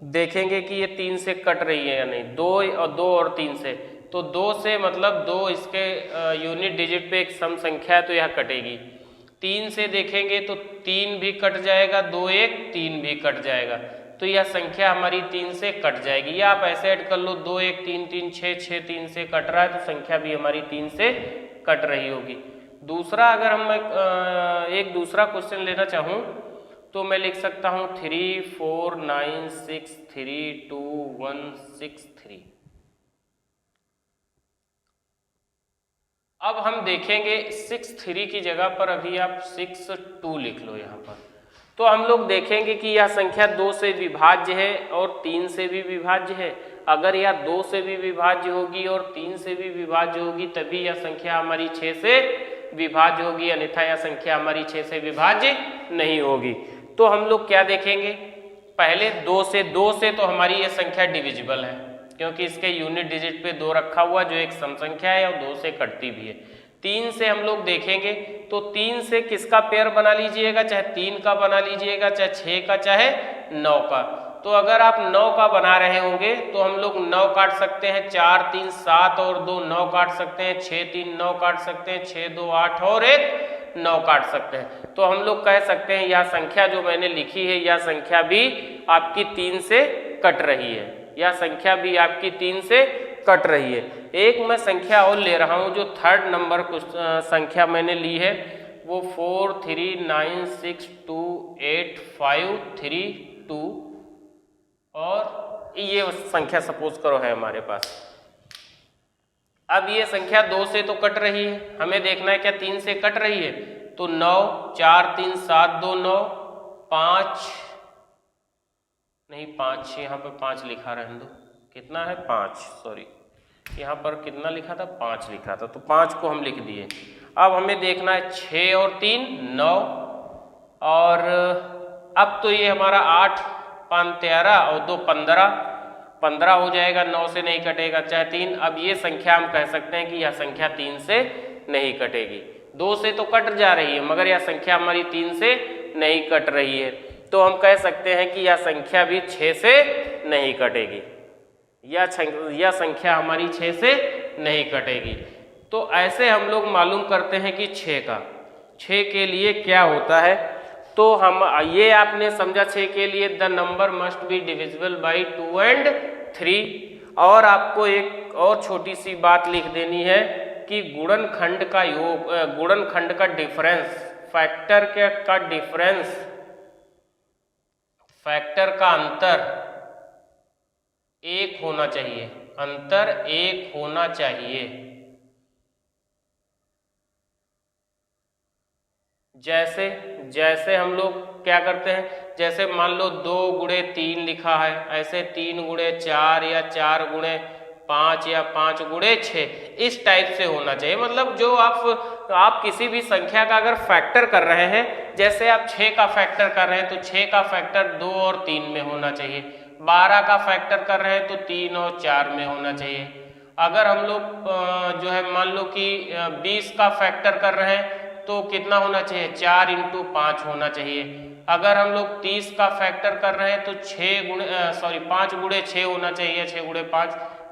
देखेंगे कि ये 3 से कट रही है या नहीं। 2 और 3 से, तो 2 से मतलब 2 इसके यूनिट डिजिट पे एक सम संख्या है तो यह कटेगी। 3 से देखेंगे तो 3 भी कट जाएगा, 2, 1, 3 भी कट जाएगा, तो यह संख्या हमारी 3 से कट जाएगी। या आप ऐसे ऐड कर लो 2, 1, 3, 3, 6, 6 3 से कट रहा है तो संख्या भी हमारी 3 से कट रही होगी। दूसरा, अगर हम एक दूसरा क्वेश्चन लेना चाहूँ तो मैं लिख सकता हूँ 349632163। अब हम देखेंगे 63 की जगह पर अभी आप 62 लिख लो यहाँ पर। तो हम लोग देखेंगे कि यह संख्या 2 से विभाज्य है और 3 से भी विभाज्य है। अगर यह 2 से भी विभाज्य होगी और 3 से भी विभाज्य होगी तभी यह संख्या हमारी 6 से विभाज्य होगी, अन्यथा यह संख्या हमारी 6 से विभाज्य नहीं होगी। तो हम लोग क्या देखेंगे, पहले 2 से तो हमारी यह संख्या डिविजिबल है क्योंकि इसके यूनिट डिजिट पे 2 रखा हुआ जो एक सम संख्या है और 2 से कटती भी है। 3 से हम लोग देखेंगे तो 3 से किसका पेयर बना लीजिएगा, चाहे 3 का बना लीजिएगा, चाहे 6 का, चाहे 9 का। तो अगर आप 9 का बना रहे होंगे तो हम लोग 9 काट सकते हैं, 4 3 7 और 2 9 काट सकते हैं, 6 3 9 काट सकते हैं, 6 2 8 और 1 9 काट सकते हैं। तो हम लोग कह सकते हैं यह संख्या जो मैंने लिखी है यह संख्या भी आपकी 3 से कट रही है, यह संख्या भी आपकी 3 से कट रही है। एक मैं संख्या और ले रहा हूं जो थर्ड नंबर संख्या मैंने ली है वो 439628532 और ये संख्या सपोज करो है हमारे पास। अब ये संख्या 2 से तो कट रही है, हमें देखना है क्या 3 से कट रही है। तो 9 4 3 7 2 9 5 नहीं 5 यहाँ पर 5 लिखा रहने दो, कितना है 5, सॉरी यहाँ पर कितना लिखा था 5 लिखा था, तो 5 को हम लिख दिए। अब हमें देखना है 6 और 3 9 और अब तो ये हमारा 8 5 13 और 2 15 हो जाएगा, 9 से नहीं कटेगा चाहे 3। अब ये संख्या हम कह सकते हैं कि यह संख्या 3 से नहीं कटेगी। 2 से तो कट जा रही है मगर यह संख्या हमारी 3 से नहीं कट रही है, तो हम कह सकते हैं कि यह संख्या भी 6 से नहीं कटेगी, यह संख्या हमारी 6 से नहीं कटेगी। तो ऐसे हम लोग मालूम करते हैं कि 6 के लिए क्या होता है। तो हम ये आपने समझा 6 के लिए the number must be divisible by 2 and 3। और आपको एक और छोटी सी बात लिख देनी है कि गुणनखंड का योग, गुणनखंड का डिफरेंस, फैक्टर का डिफरेंस, फैक्टर का अंतर 1 होना चाहिए, अंतर 1 होना चाहिए। जैसे हम लोग क्या करते हैं, जैसे मान लो 2 गुणे 3 लिखा है, ऐसे 3 गुणे 4 या 4 गुणे 5 या 5 गुणे 6, इस टाइप से होना चाहिए। मतलब जो आप किसी भी संख्या का अगर फैक्टर कर रहे हैं, जैसे आप 6 का फैक्टर कर रहे हैं तो 6 का फैक्टर 2 और 3 में होना चाहिए। 12 का फैक्टर कर रहे हैं तो 3 और 4 में होना चाहिए। अगर हम लोग जो है मान लो कि 20 का फैक्टर कर रहे हैं तो कितना होना चाहिए, 4 × 5 होना चाहिए। अगर हम लोग 30 का फैक्टर कर रहे हैं तो 5 गुणे 6 होना चाहिए, 6 गुणे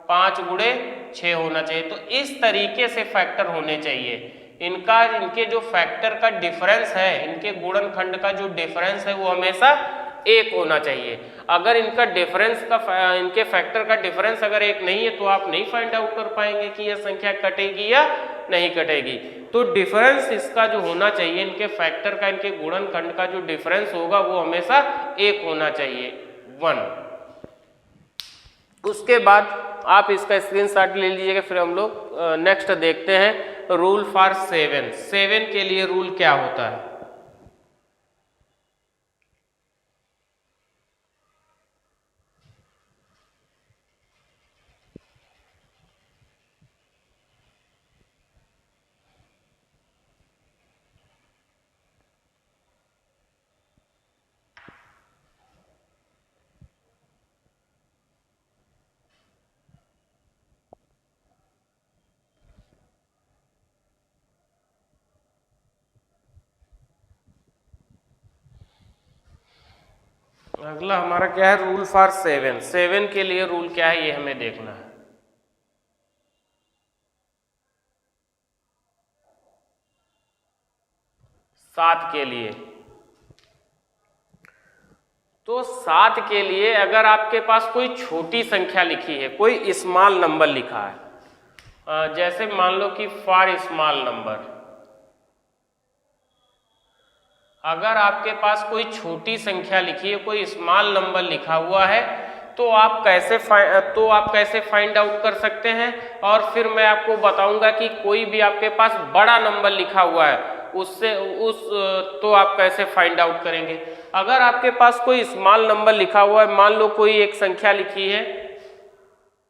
5 गुणे 6 होना चाहिए। तो इस तरीके से फैक्टर होने चाहिए। इनके जो फैक्टर का डिफरेंस है, इनके गुणनखंड का जो डिफरेंस है वो हमेशा 1 होना चाहिए। अगर इनका डिफरेंस का इनके फैक्टर का डिफरेंस अगर 1 नहीं है तो आप नहीं फाइंड आउट कर पाएंगे कि यह संख्या कटेगी या नहीं कटेगी। तो डिफरेंस इसका जो होना चाहिए, इनके फैक्टर का, इनके गुणनखंड का जो डिफरेंस होगा वो हमेशा 1 होना चाहिए, 1। उसके बाद आप इसका स्क्रीनशॉट ले लीजिएगा। फिर हम लोग नेक्स्ट देखते हैं रूल फॉर 7 के लिए रूल क्या होता है। अगला हमारा क्या है, रूल फॉर 7 के लिए रूल क्या है ये हमें देखना है। सात के लिए, तो 7 के लिए अगर आपके पास कोई छोटी संख्या लिखी है, कोई स्मॉल नंबर लिखा है, जैसे मान लो कि फॉर स्मॉल नंबर, अगर आपके पास कोई छोटी संख्या लिखी है, कोई स्मॉल नंबर लिखा हुआ है, तो आप कैसे फाइंड आउट कर सकते हैं। और फिर मैं आपको बताऊंगा कि कोई भी आपके पास बड़ा नंबर लिखा हुआ है तो आप कैसे फाइंड आउट करेंगे। अगर आपके पास कोई स्मॉल नंबर लिखा हुआ है, मान लो कोई एक संख्या लिखी है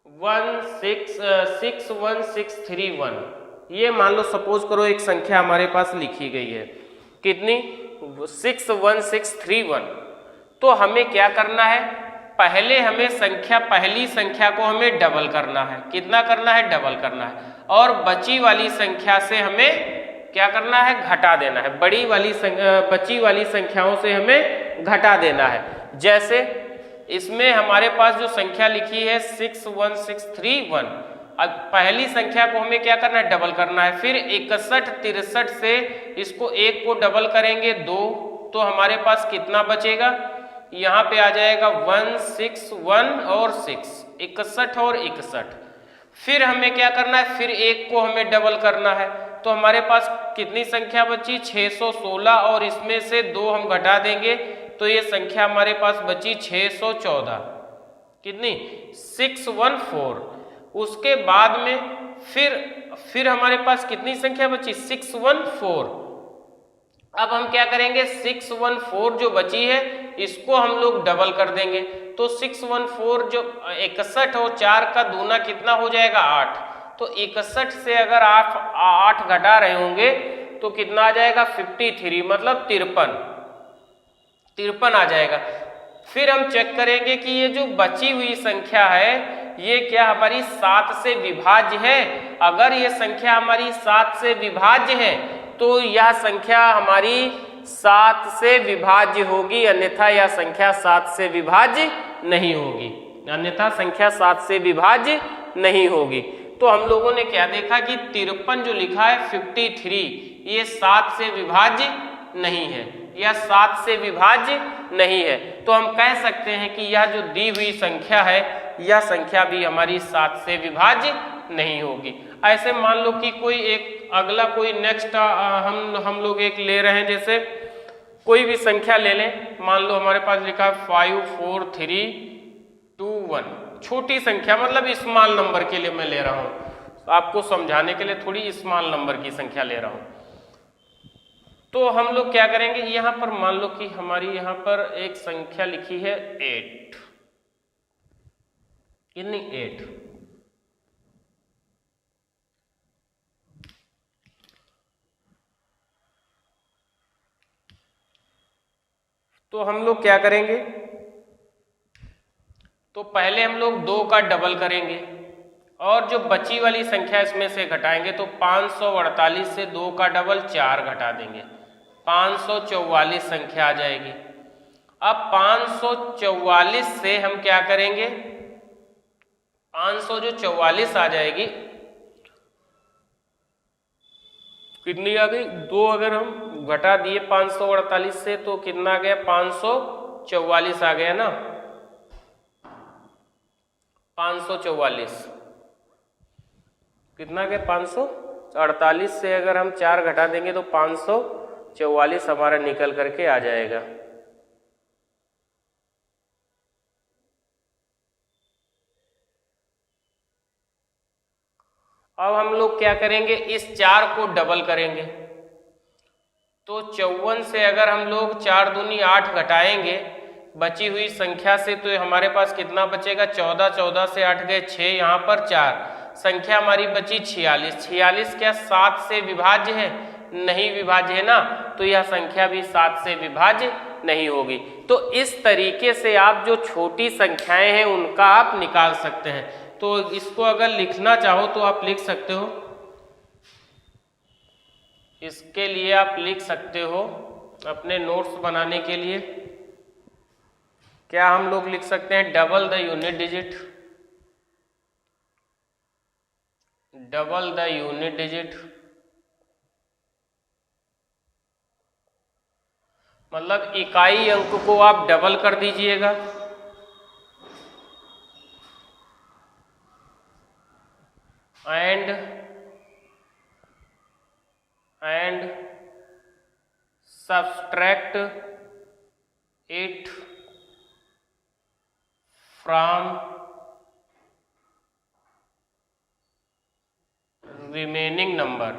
61631, ये मान लो सपोज करो एक संख्या हमारे पास लिखी गई है, कितनी 61631। तो हमें क्या करना है, पहले हमें पहली संख्या को हमें डबल करना है। कितना करना है, डबल करना है। और बची वाली संख्या से हमें क्या करना है, घटा देना है। बची वाली संख्याओं से हमें घटा देना है। जैसे इसमें हमारे पास जो संख्या लिखी है 61631, अब पहली संख्या को हमें क्या करना है, डबल करना है। फिर 61 63 से इसको एक को डबल करेंगे 2, तो हमारे पास कितना बचेगा, यहाँ पे आ जाएगा 161 और 6, 61 और 61। फिर हमें क्या करना है, फिर एक को हमें डबल करना है, तो हमारे पास कितनी संख्या बची 616, और इसमें से 2 हम घटा देंगे तो ये संख्या हमारे पास बची 614, कितनी 614। उसके बाद में फिर हमारे पास कितनी संख्या बची 614। अब हम क्या करेंगे, 614 जो बची है इसको हम लोग डबल कर देंगे, तो 614 जो 61 और 4 का दूना कितना हो जाएगा 8, तो 61 से अगर आप 8 घटा रहे होंगे तो कितना आ जाएगा 53, मतलब 53 आ जाएगा। फिर हम चेक करेंगे कि ये जो बची हुई संख्या है ये क्या हमारी 7 से विभाज्य है। अगर ये संख्या हमारी 7 से विभाज्य है तो यह संख्या हमारी 7 से विभाज्य होगी, अन्यथा यह संख्या 7 से विभाज्य नहीं होगी, अन्यथा संख्या 7 से विभाज्य नहीं होगी। तो हम लोगों ने क्या देखा कि 53 जो लिखा है 53, ये 7 से विभाज्य नहीं है, यह 7 से विभाज्य नहीं है। तो हम कह सकते हैं कि यह जो दी हुई संख्या है यह संख्या भी हमारी 7 से विभाज्य नहीं होगी। ऐसे मान लो कि कोई एक अगला कोई नेक्स्ट हम लोग एक ले रहे हैं, जैसे कोई भी संख्या ले लें, मान लो हमारे पास लिखा है 54321, छोटी संख्या मतलब स्मॉल नंबर के लिए मैं ले रहा हूं, आपको समझाने के लिए थोड़ी स्मॉल नंबर की संख्या ले रहा हूं। तो हम लोग क्या करेंगे, यहां पर मान लो कि हमारी यहां पर एक संख्या लिखी है 8, कितनी 8। तो हम लोग क्या करेंगे, तो पहले हम लोग 2 का डबल करेंगे और जो बची वाली संख्या इसमें से घटाएंगे, तो 548 से 2 का डबल 4 घटा देंगे, 544 संख्या आ जाएगी। अब 544 से हम क्या करेंगे, 544 आ जाएगी, कितनी आ गई 2, अगर हम घटा दिए 548 से तो कितना आ गया 544 आ गया ना, 544 कितना गया 548 से अगर हम 4 घटा देंगे तो 544 हमारा निकल करके आ जाएगा। अब हम लोग क्या करेंगे, इस 4 को डबल करेंगे, तो 54 से अगर हम लोग 4 दूनी 8 घटाएंगे बची हुई संख्या से, तो हमारे पास कितना बचेगा 14, 14 से 8 गए 6, यहाँ पर 4, संख्या हमारी बची 46। 46 क्या 7 से विभाज्य है, नहीं विभाज्य है ना, तो यह संख्या भी 7 से विभाज्य नहीं होगी। तो इस तरीके से आप जो छोटी संख्याएं हैं उनका आप निकाल सकते हैं। तो इसको अगर लिखना चाहो तो आप लिख सकते हो, इसके लिए आप लिख सकते हो अपने नोट्स बनाने के लिए, क्या हम लोग लिख सकते हैं double the unit digit, double the unit digit मतलब इकाई अंक को आप डबल कर दीजिएगा, and subtract it from remaining number,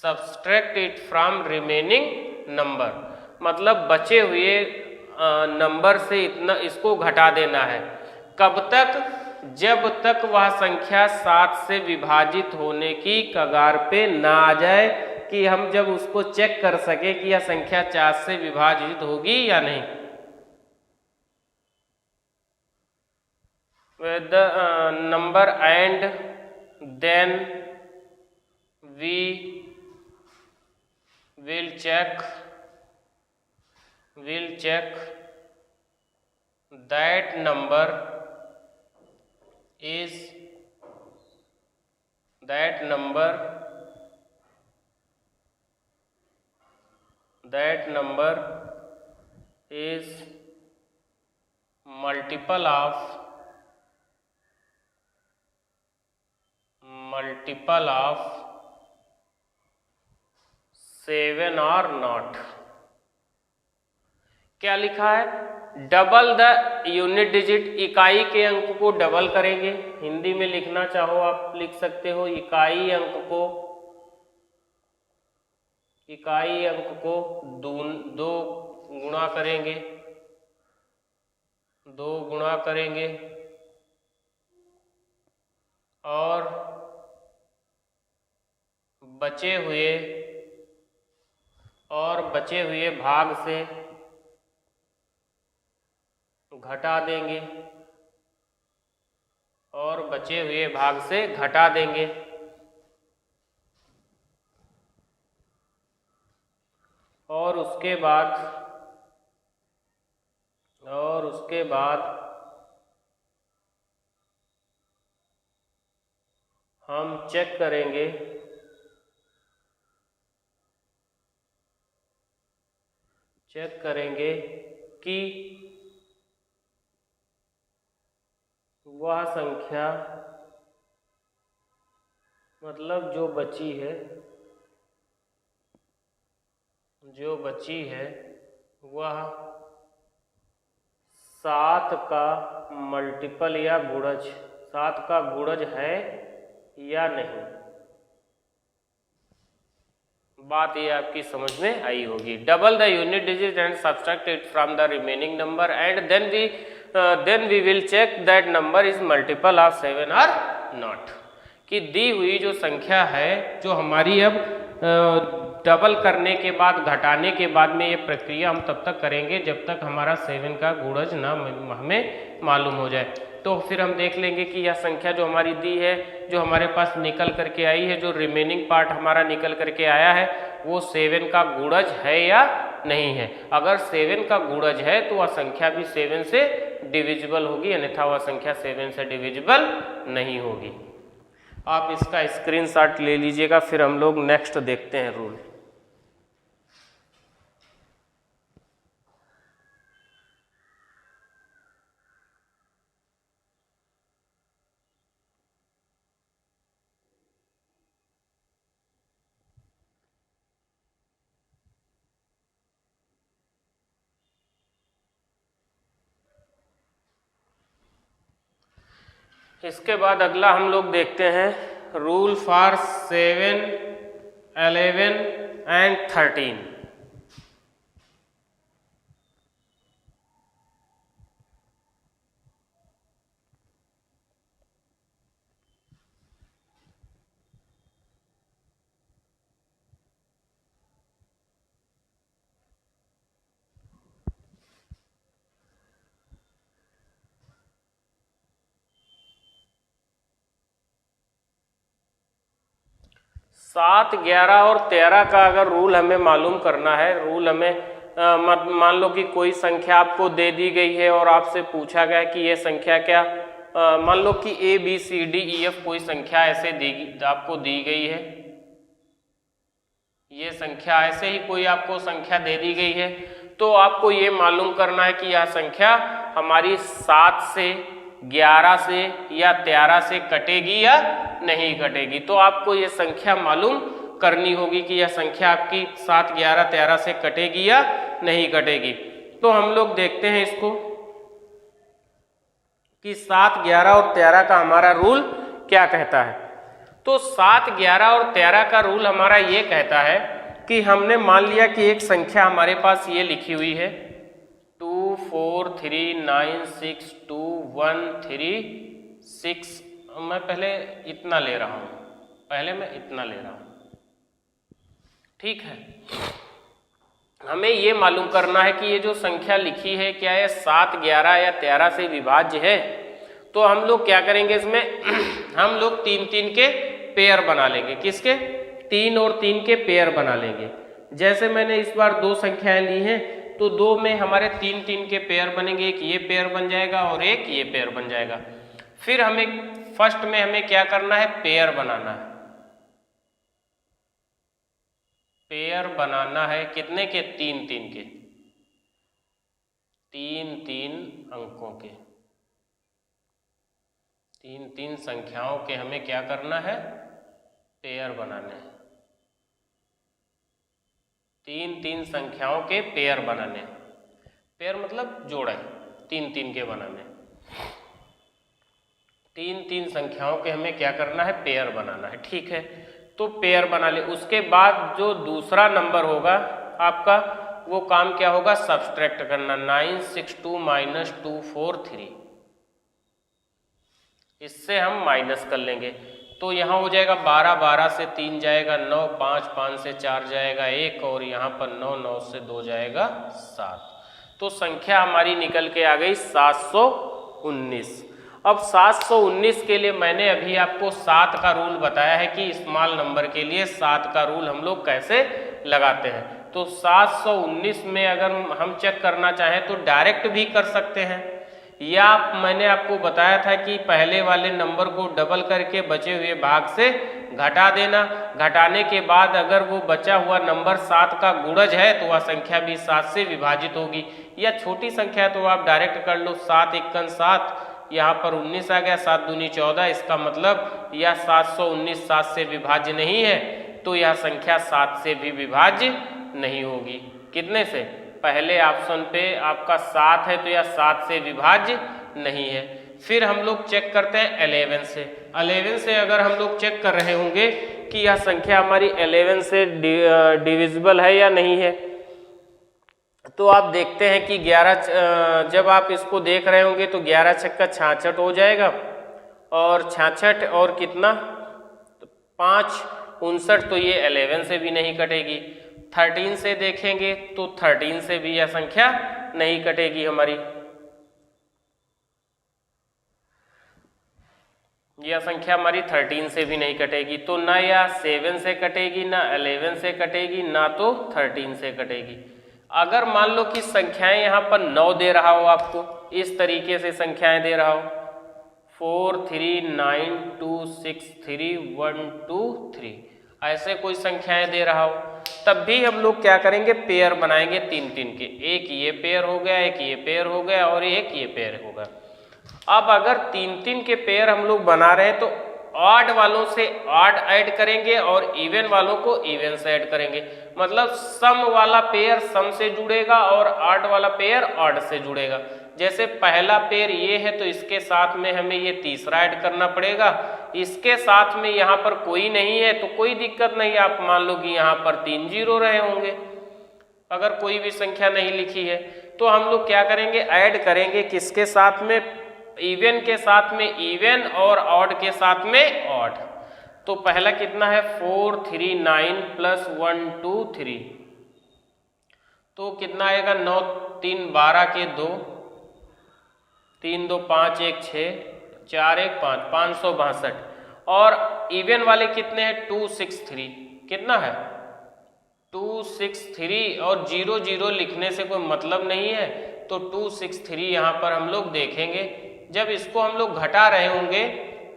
subtract it from remaining number, मतलब बचे हुए नंबर से इतना इसको घटा देना है। कब तक? जब तक वह संख्या 7 से विभाजित होने की कगार पे ना आ जाए, कि हम जब उसको चेक कर सके कि यह संख्या 4 से विभाजित होगी या नहीं। with the number, and then we will check that number is multiple of 7 or not। क्या लिखा है? डबल द यूनिट डिजिट, इकाई के अंक को डबल करेंगे। हिंदी में लिखना चाहो आप लिख सकते हो, इकाई अंक को दो गुणा करेंगे और बचे हुए भाग से घटा देंगे और उसके बाद हम चेक करेंगे कि वह संख्या, मतलब जो बची है वह 7 का मल्टीपल या गुणज, 7 का गुणज है या नहीं। बात ये आपकी समझ में आई होगी। Double the unit digit and subtract it from the remaining number, and then we will check that number is multiple of 7 और नॉट। कि दी हुई जो संख्या है, जो हमारी अब डबल करने के बाद, घटाने के बाद में ये प्रक्रिया हम तब तक करेंगे जब तक हमारा 7 का गुणज ना हमें मालूम हो जाए। तो फिर हम देख लेंगे कि यह संख्या जो हमारी दी है, जो हमारे पास निकल करके आई है, जो रिमेनिंग पार्ट हमारा निकल करके आया है, वो 7 का गुणज है या नहीं है। अगर 7 का गुणज है तो वह संख्या भी 7 से डिविजिबल होगी, अन्यथा वह संख्या 7 से डिविजिबल नहीं होगी। आप इसका स्क्रीनशॉट ले लीजिएगा, फिर हम लोग नेक्स्ट देखते हैं रूल। इसके बाद अगला हम लोग देखते हैं रूल फॉर 7, 11 एंड 13। सात, 11 और 13 का अगर रूल हमें मालूम करना है, रूल हमें मान लो कि कोई संख्या आपको दे दी गई है और आपसे पूछा गया कि ये संख्या क्या, मान लो कि ABCDEF कोई संख्या ऐसे आपको दी गई है, ये संख्या ऐसे ही कोई आपको संख्या दे दी गई है, तो आपको ये मालूम करना है कि यह संख्या हमारी 7 से, 11 से या 13 से कटेगी या नहीं कटेगी। तो आपको ये संख्या मालूम करनी होगी कि यह संख्या आपकी 7, 11, 13 से कटेगी या नहीं कटेगी। तो हम लोग देखते हैं इसको कि 7, 11 और 13 का हमारा रूल क्या कहता है। तो 7, 11 और 13 का रूल हमारा ये कहता है कि हमने मान लिया कि एक संख्या हमारे पास ये लिखी हुई है 2, 4, 3, 9, 6, 2, 1, 3, 6। मैं पहले इतना ले रहा हूँ, ठीक है। हमें ये मालूम करना है कि ये जो संख्या लिखी है क्या है 7, 11 या 13 से विभाज्य है। तो हम लोग क्या करेंगे इसमें हम लोग 3, 3 के पेयर बना लेंगे। किसके? 3 और 3 के पेयर बना लेंगे। जैसे मैंने इस बार 2 संख्याएं ली हैं तो 2 में हमारे 3, 3 के पेयर बनेंगे, एक ये पेयर बन जाएगा और एक ये पेयर बन जाएगा। फिर हमें फर्स्ट में हमें क्या करना है, पेयर बनाना है। पेयर बनाना है कितने के? 3, 3 के, 3, 3 अंकों के, 3, 3 संख्याओं के हमें क्या करना है, पेयर बनाने हैं। 3, 3 संख्याओं के पेयर बनाने। पेयर मतलब जोड़े, 3, 3 के बनाने। 3, 3 संख्याओं के हमें क्या करना है, पेयर बनाना है। ठीक है, तो पेयर बना ले। उसके बाद जो दूसरा नंबर होगा आपका वो काम क्या होगा, सब्सट्रैक्ट करना। 9, 6, 2 - 2, 4, 3, इससे हम माइनस कर लेंगे। तो यहाँ हो जाएगा 12, 12 से 3 जाएगा 9, 5, 5 से 4 जाएगा 1 और यहाँ पर 9, 9 से 2 जाएगा 7। तो संख्या हमारी निकल के आ गई 719। अब 719 के लिए मैंने अभी आपको 7 का रूल बताया है कि स्मॉल नंबर के लिए 7 का रूल हम लोग कैसे लगाते हैं। तो 719 में अगर हम चेक करना चाहें तो डायरेक्ट भी कर सकते हैं, या मैंने आपको बताया था कि पहले वाले नंबर को डबल करके बचे हुए भाग से घटा देना। घटाने के बाद अगर वो बचा हुआ नंबर 7 का गुणज है तो वह संख्या भी 7 से विभाजित होगी। या छोटी संख्या तो आप डायरेक्ट कर लो, 7 × 7, यहाँ पर 19 आ गया, 7 दूनी 14। इसका मतलब यह 719 7 से विभाज्य नहीं है, तो यह संख्या 7 से भी विभाज्य नहीं होगी। कितने से? पहले ऑप्शन पे आपका 7 है तो यह 7 से विभाज्य नहीं है। फिर हम लोग चेक करते हैं 11 से। 11 से अगर हम लोग चेक कर रहे होंगे कि यह संख्या हमारी 11 से डिविजिबल है या नहीं है, तो आप देखते हैं कि 11 जब आप इसको देख रहे होंगे तो 11 छक्का 66 हो जाएगा, और 66 और कितना 5 59, तो ये 11 से भी नहीं कटेगी। 13 से देखेंगे तो 13 से भी यह संख्या नहीं कटेगी हमारी, यह संख्या हमारी 13 से भी नहीं कटेगी। तो ना यह 7 से कटेगी, ना 11 से कटेगी, ना तो 13 से कटेगी। अगर मान लो कि संख्याएं यहाँ पर 9 दे रहा हो, आपको इस तरीके से संख्याएं दे रहा हो 4, 3, 9, 2, 6, 3, 1, 2, 3, ऐसे कोई संख्याएं दे रहा हो, तब भी हम लोग क्या करेंगे, पेयर बनाएंगे 3, 3 के। एक ये पेयर हो गया, एक ये पेयर हो गया और एक ये पेयर होगा। अब अगर 3, 3 के पेयर हम लोग बना रहे हैं तो ऑड वालों से ऑड ऐड करेंगे और इवन वालों को इवन से ऐड करेंगे। मतलब सम वाला पेयर सम से जुड़ेगा और ऑड वाला पेयर ऑड से जुड़ेगा। जैसे पहला पेयर ये है तो इसके साथ में हमें ये तीसरा ऐड करना पड़ेगा। इसके साथ में यहाँ पर कोई नहीं है तो कोई दिक्कत नहीं, आप मान लो कि यहाँ पर 3 0 रहे होंगे अगर कोई भी संख्या नहीं लिखी है। तो हम लोग क्या करेंगे, ऐड करेंगे किसके साथ में, इवन के साथ में इवन और ऑड के साथ में ऑड। तो पहला कितना है 4, 3, 9 + 1, 2, 3, तो कितना आएगा 9, 3, 12 के 2, 3, 2, 5, 1, 6, 4, 1, 5, 562। और इवन वाले कितने हैं 2, 6, 3, कितना है 2, 6, 3, और 0, 0 लिखने से कोई मतलब नहीं है। तो 2, 6, 3 यहाँ पर हम लोग देखेंगे। जब इसको हम लोग घटा रहे होंगे,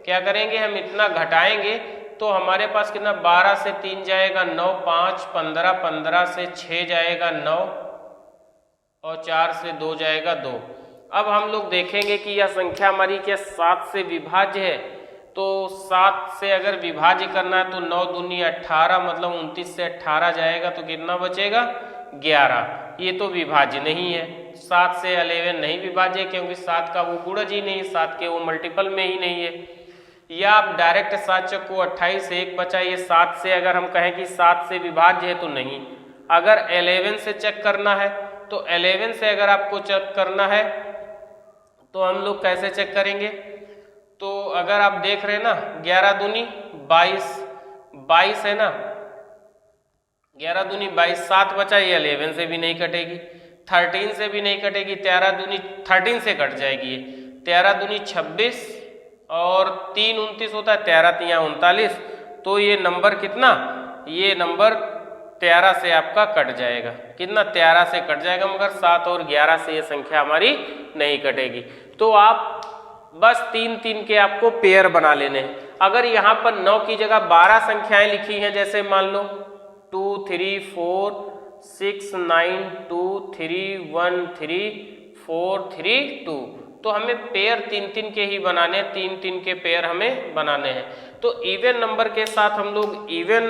क्या करेंगे, हम इतना घटाएंगे तो हमारे पास कितना 12 से 3 जाएगा 9, 5, 15, 15 से 6 जाएगा 9 और 4 से 2 जाएगा 2। अब हम लोग देखेंगे कि यह संख्या हमारी क्या 7 से विभाज्य है। तो 7 से अगर विभाज्य करना है तो 9 दूनी 18, मतलब 29 से 18 जाएगा तो कितना बचेगा 11। ये तो विभाज्य नहीं है। 7 से 11 नहीं विभाज्य क्योंकि 7 का वो गुणज ही नहीं है, 7 के वो मल्टीपल में ही नहीं है। या आप डायरेक्ट 7 चक्को 28 से 1 बचा, ये 7 से अगर हम कहें कि 7 से विभाज्य है तो नहीं। अगर 11 से चेक करना है तो 11 से अगर आपको चेक करना है तो हम लोग कैसे चेक करेंगे? तो अगर आप देख रहे हैं ना 11 दूनी 22 है ना, 11 दूनी 22, 7 बचा, ये 11 से भी नहीं कटेगी, 13 से भी नहीं कटेगी, 13 दूनी 13 से कट जाएगी, 13 दूनी 26 और 3 29 होता है, 13 तिया 39, तो ये नंबर कितना, ये नंबर 13 से आपका कट जाएगा। कितना 13 से कट जाएगा, मगर 7 और 11 से ये संख्या हमारी नहीं कटेगी। तो आप बस 3 के आपको पेयर बना लेने हैं। अगर यहाँ पर 9 की जगह 12 संख्याएं लिखी हैं, जैसे मान लो 2 3 4 6 9 2 3 1 3 4 3 2, तो हमें पेयर 3 के ही बनाने, 3 के पेयर हमें बनाने हैं। तो इवन नंबर के साथ हम लोग इवन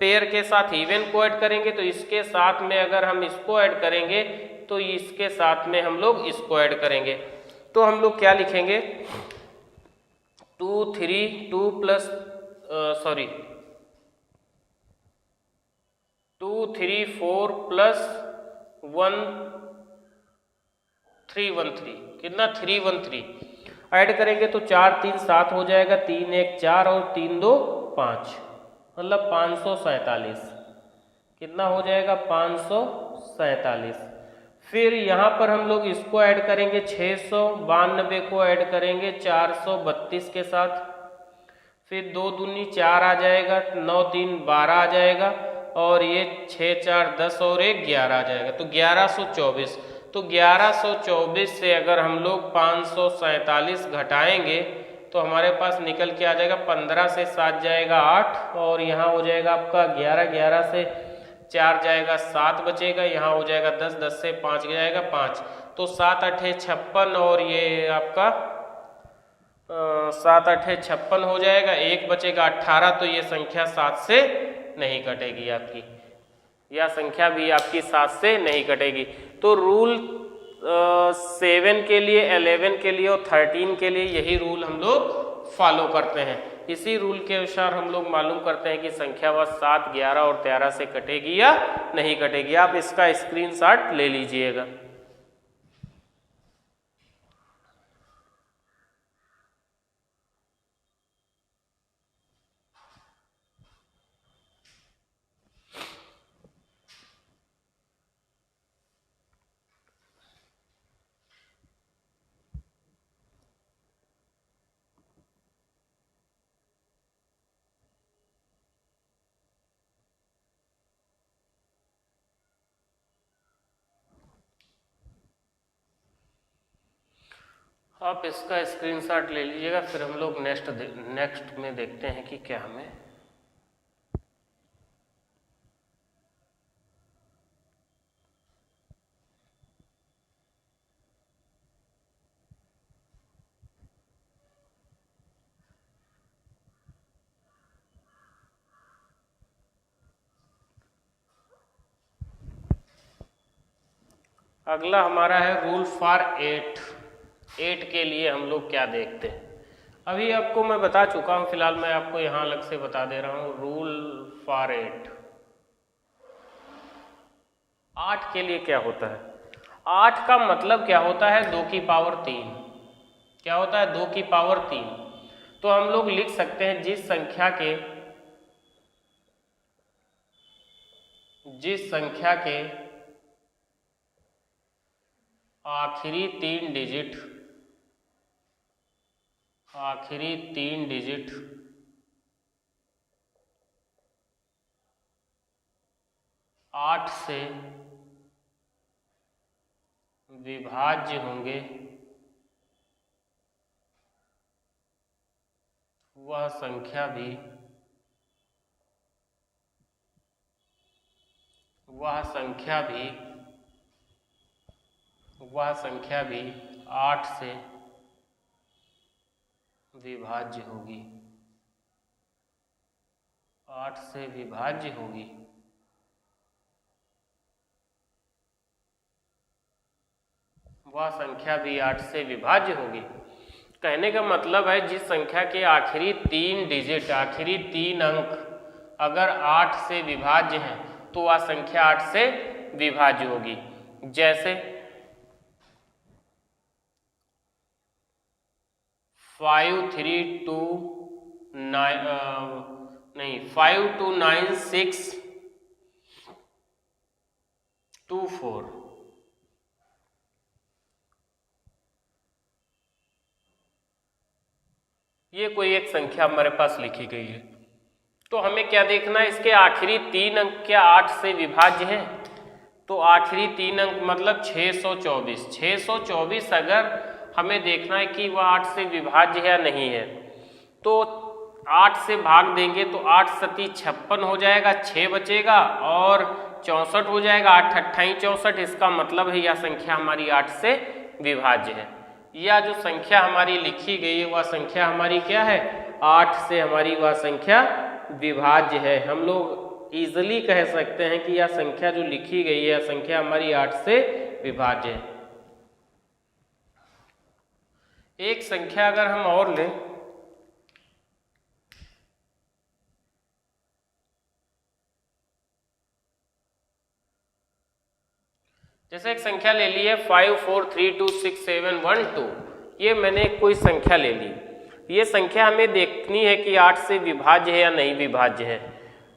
पेयर के साथ इवन को ऐड करेंगे, तो इसके साथ में अगर हम इसको ऐड करेंगे तो इसके साथ में हम लोग इसको ऐड करेंगे। तो हम लोग क्या लिखेंगे 2 3 2 प्लस 2 3 4 प्लस 1 3 1 3, कितना 3 1 3 ऐड करेंगे तो 4 3 7 हो जाएगा, 3 1 4 और 3 2 5, मतलब 547। कितना हो जाएगा 547। फिर यहाँ पर हम लोग इसको ऐड करेंगे 692 को ऐड करेंगे 432 के साथ, फिर 2 दूनी 4 आ जाएगा, 9 3 12 आ जाएगा और ये 6 4 10 और 1 11 आ जाएगा, तो 1124। तो 1124 से अगर हम लोग 547 घटाएंगे तो हमारे पास निकल के आ जाएगा 15 से 7 जाएगा 8 और यहाँ हो जाएगा आपका 11, 11 से 4 जाएगा 7 बचेगा, यहाँ हो जाएगा 10, 10 से 5 जाएगा 5, तो 7 8 56 और ये आपका 7 8 56 हो जाएगा, 1 बचेगा 18, तो ये संख्या 7 से नहीं कटेगी आपकी, यह संख्या भी आपकी 7 से नहीं कटेगी। तो रूल 7 के लिए, 11 के लिए और 13 के लिए यही रूल हम लोग फॉलो करते हैं। इसी रूल के अनुसार हम लोग मालूम करते हैं कि संख्या बस 7 11 और 13 से कटेगी या नहीं कटेगी। आप इसका स्क्रीनशॉट ले लीजिएगा। आप इसका स्क्रीनशॉट ले लीजिएगा, फिर हम लोग नेक्स्ट में देखते हैं कि क्या हमें अगला हमारा है रूल फॉर 8 के लिए हम लोग क्या देखते हैं। अभी आपको मैं बता चुका हूं, फिलहाल मैं आपको यहां अलग से बता दे रहा हूं। रूल फॉर 8 के लिए क्या होता है, 8 का मतलब क्या होता है 2 की पावर 3। क्या होता है 2 की पावर 3। तो हम लोग लिख सकते हैं जिस संख्या के आखिरी 3 डिजिट 8 से विभाज्य होंगे वह संख्या भी 8 से विभाज्य होगी। 8 से विभाज्य होगी। वह संख्या भी 8 से विभाज्य होगी। कहने का मतलब है जिस संख्या के आखिरी 3 डिजिट, आखिरी 3 अंक अगर 8 से विभाज्य हैं तो वह संख्या 8 से विभाज्य होगी। जैसे 529624, ये कोई एक संख्या हमारे पास लिखी गई है। तो हमें क्या देखना है, इसके आखिरी 3 अंक क्या 8 से विभाज्य हैं? तो आखिरी 3 अंक मतलब 624। 624 अगर हमें देखना है कि वह 8 से विभाज्य है या नहीं है, तो 8 से भाग देंगे तो 8 सती 56 हो जाएगा, 6 बचेगा और 64 हो जाएगा। 8 अट्ठाई 64, इसका मतलब है यह संख्या हमारी 8 से विभाज्य है। यह जो संख्या हमारी लिखी गई है वह संख्या हमारी क्या है, 8 से हमारी वह संख्या विभाज्य है। हम लोग इजीली कह सकते हैं कि यह संख्या जो लिखी गई है यह संख्या हमारी 8 से विभाज्य है। एक संख्या अगर हम और लें, जैसे एक संख्या ले ली है 54326712, ये मैंने कोई संख्या ले ली। ये संख्या हमें देखनी है कि 8 से विभाज्य है या नहीं विभाज्य है।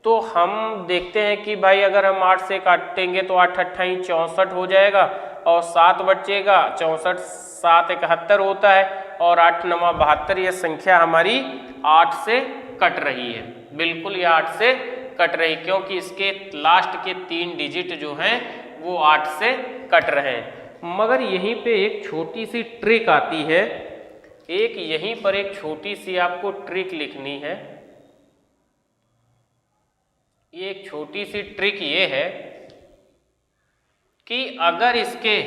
तो हम देखते हैं कि भाई अगर हम 8 से काटेंगे तो 8 अट्ठाई 64 हो जाएगा और 7 बचेगा, 64 7 71 होता है और 8 9 72। यह संख्या हमारी 8 से कट रही है, बिल्कुल ये 8 से कट रही, क्योंकि इसके लास्ट के 3 डिजिट जो हैं वो 8 से कट रहे हैं। मगर यहीं पे एक छोटी सी ट्रिक आती है, यहीं पर एक छोटी सी आपको ट्रिक लिखनी है। ये एक छोटी सी ट्रिक ये है कि अगर इसके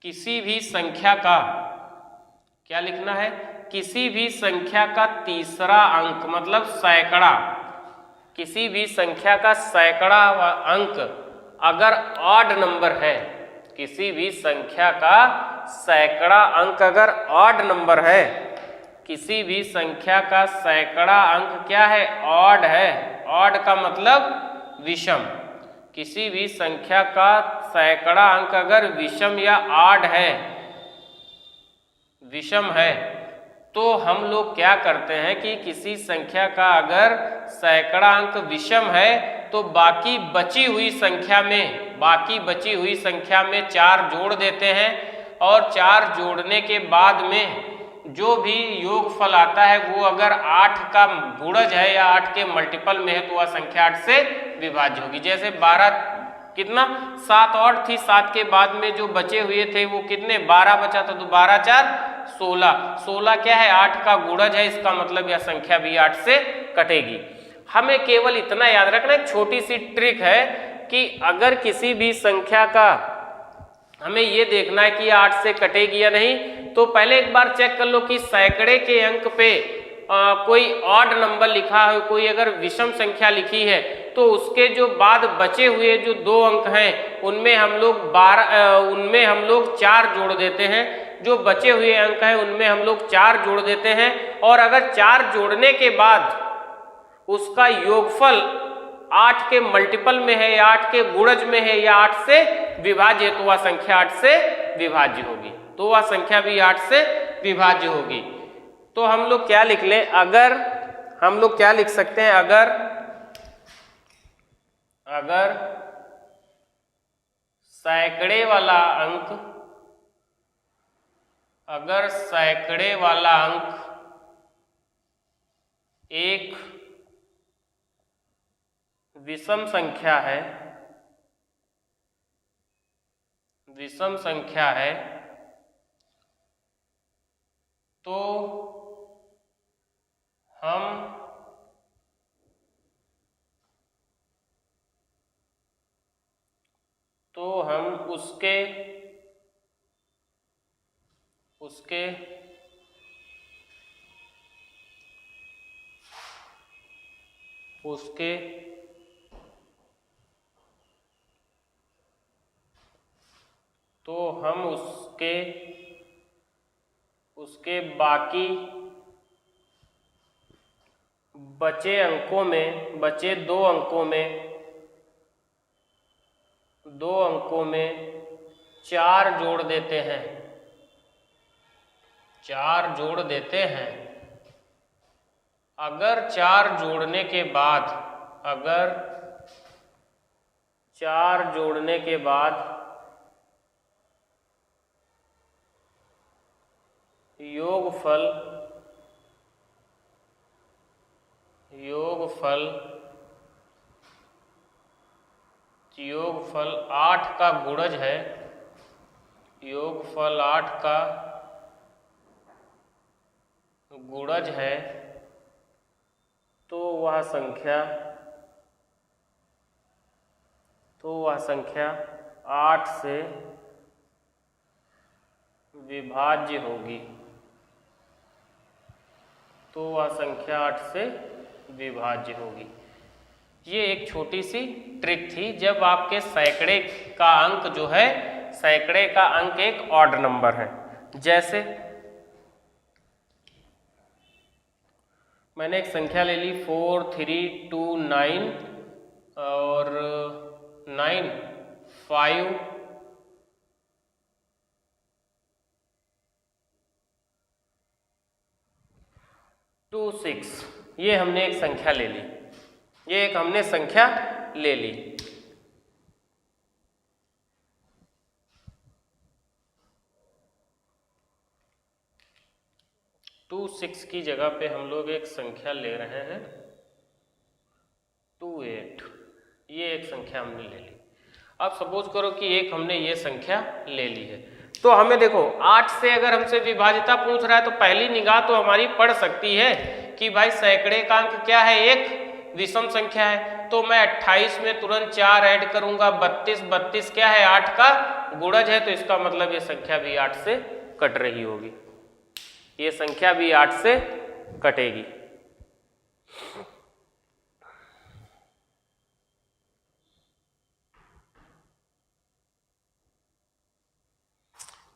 किसी भी संख्या का, क्या लिखना है, किसी भी संख्या का तीसरा अंक मतलब सैकड़ा, किसी भी संख्या का सैकड़ा अंक अगर ऑड नंबर है, किसी भी संख्या का सैकड़ा अंक अगर ऑड नंबर है, किसी भी संख्या का सैकड़ा अंक क्या है, ऑड है। ऑड का मतलब विषम। किसी भी संख्या का सैकड़ा अंक अगर विषम या ऑड है, विषम है, तो हम लोग क्या करते हैं कि किसी संख्या का अगर सैकड़ा अंक विषम है तो बाकी बची हुई संख्या में 4 जोड़ देते हैं और 4 जोड़ने के बाद में जो भी योगफल आता है वो अगर 8 का गुणज है या 8 के मल्टीपल में है तो वह संख्या 8 से विभाज्य होगी। जैसे 12 कितना 7 और थी, 7 के बाद में जो बचे हुए थे वो कितने 12 बचा था, तो 12 4 16। 16 क्या है, 8 का गुणज है, इसका मतलब यह संख्या भी 8 से कटेगी। हमें केवल इतना याद रखना, एक छोटी सी ट्रिक है कि अगर किसी भी संख्या का हमें ये देखना है कि 8 से कटेगी या नहीं, तो पहले एक बार चेक कर लो कि सैकड़े के अंक पे कोई ऑड नंबर लिखा है, कोई अगर विषम संख्या लिखी है तो उसके जो बाद बचे हुए जो 2 अंक हैं उनमें हम लोग 4 जोड़ देते हैं। जो बचे हुए अंक हैं उनमें हम लोग 4 जोड़ देते हैं और अगर 4 जोड़ने के बाद उसका योगफल 8 के मल्टीपल में है या 8 के गुणज में है या 8 से विभाज्य है तो वह संख्या 8 से विभाज्य होगी, तो वह संख्या भी 8 से विभाज्य होगी। तो हम लोग क्या लिख लें, अगर हम लोग क्या लिख सकते हैं, अगर सैकड़े वाला अंक, अगर सैकड़े वाला अंक एक विषम संख्या है, विषम संख्या है, तो हम उसके उसके तो हम उसके बाकी बचे अंकों में, बचे दो अंकों में 4 जोड़ देते हैं, 4 जोड़ देते हैं। अगर 4 जोड़ने के बाद योगफल 8 का गुणज है, योगफल 8 का गुणज है, तो वह संख्या 8 से विभाज्य होगी, तो वह संख्या 8 से विभाज्य होगी। ये एक छोटी सी ट्रिक थी। जब आपके सैकड़े का अंक जो है, सैकड़े का अंक एक ऑड नंबर है, जैसे मैंने एक संख्या ले ली 4 3 2 9 और 9 5 2 6, ये हमने एक संख्या ले ली, ये एक हमने संख्या ले ली। टू 6 की जगह पे हम लोग एक संख्या ले रहे हैं 2 8, ये एक संख्या हमने ले ली। अब सपोज करो कि एक हमने ये संख्या ले ली है, तो हमें देखो 8 से अगर हमसे विभाज्यता पूछ रहा है तो पहली निगाह तो हमारी पड़ सकती है कि भाई सैकड़े का अंक क्या है, एक विषम संख्या है, तो मैं 28 में तुरंत 4 ऐड करूंगा 32, 32 क्या है 8 का गुणज है, तो इसका मतलब ये संख्या भी 8 से कट रही होगी, ये संख्या भी 8 से कटेगी।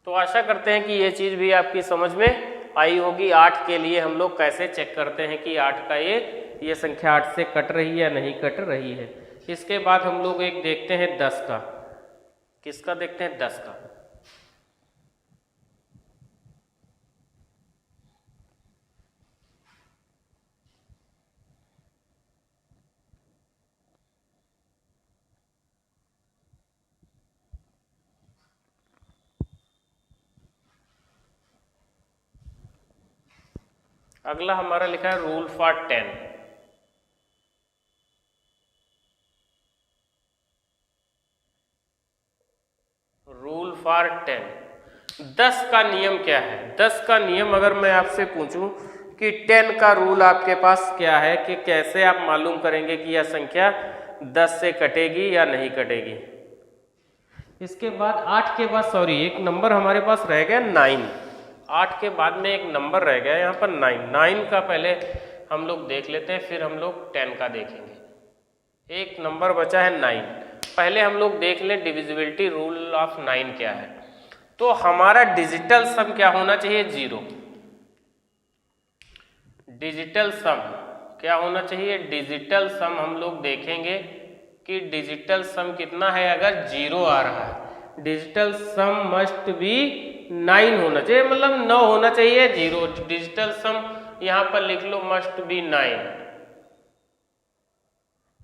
तो आशा करते हैं कि ये चीज भी आपकी समझ में आई होगी। 8 के लिए हम लोग कैसे चेक करते हैं कि 8 का ये संख्या 8 से कट रही है या नहीं कट रही है। इसके बाद हम लोग एक देखते हैं 10 का। किसका देखते हैं? 10 का। अगला हमारा लिखा है रूल फॉर 10। रूल फॉर 10, 10 का नियम क्या है? 10 का नियम अगर मैं आपसे पूछूं कि 10 का रूल आपके पास क्या है, कि कैसे आप मालूम करेंगे कि यह संख्या 10 से कटेगी या नहीं कटेगी। इसके बाद 8 के बाद एक नंबर हमारे पास रह गया 9। 8 के बाद में एक नंबर रह गया यहाँ पर 9। 9 का पहले हम लोग देख लेते हैं, फिर हम लोग 10 का देखेंगे। एक नंबर बचा है 9। पहले हम लोग देख लें डिविजिबिलिटी रूल ऑफ 9 क्या है। तो हमारा डिजिटल सम क्या होना चाहिए? 0। डिजिटल सम क्या होना चाहिए? डिजिटल सम हम लोग देखेंगे कि डिजिटल सम कितना है। अगर 0 आ रहा है, डिजिटल सम मस्ट बी 9 होना चाहिए, मतलब 9 होना चाहिए 0। डिजिटल सम यहां पर लिख लो मस्ट बी 9,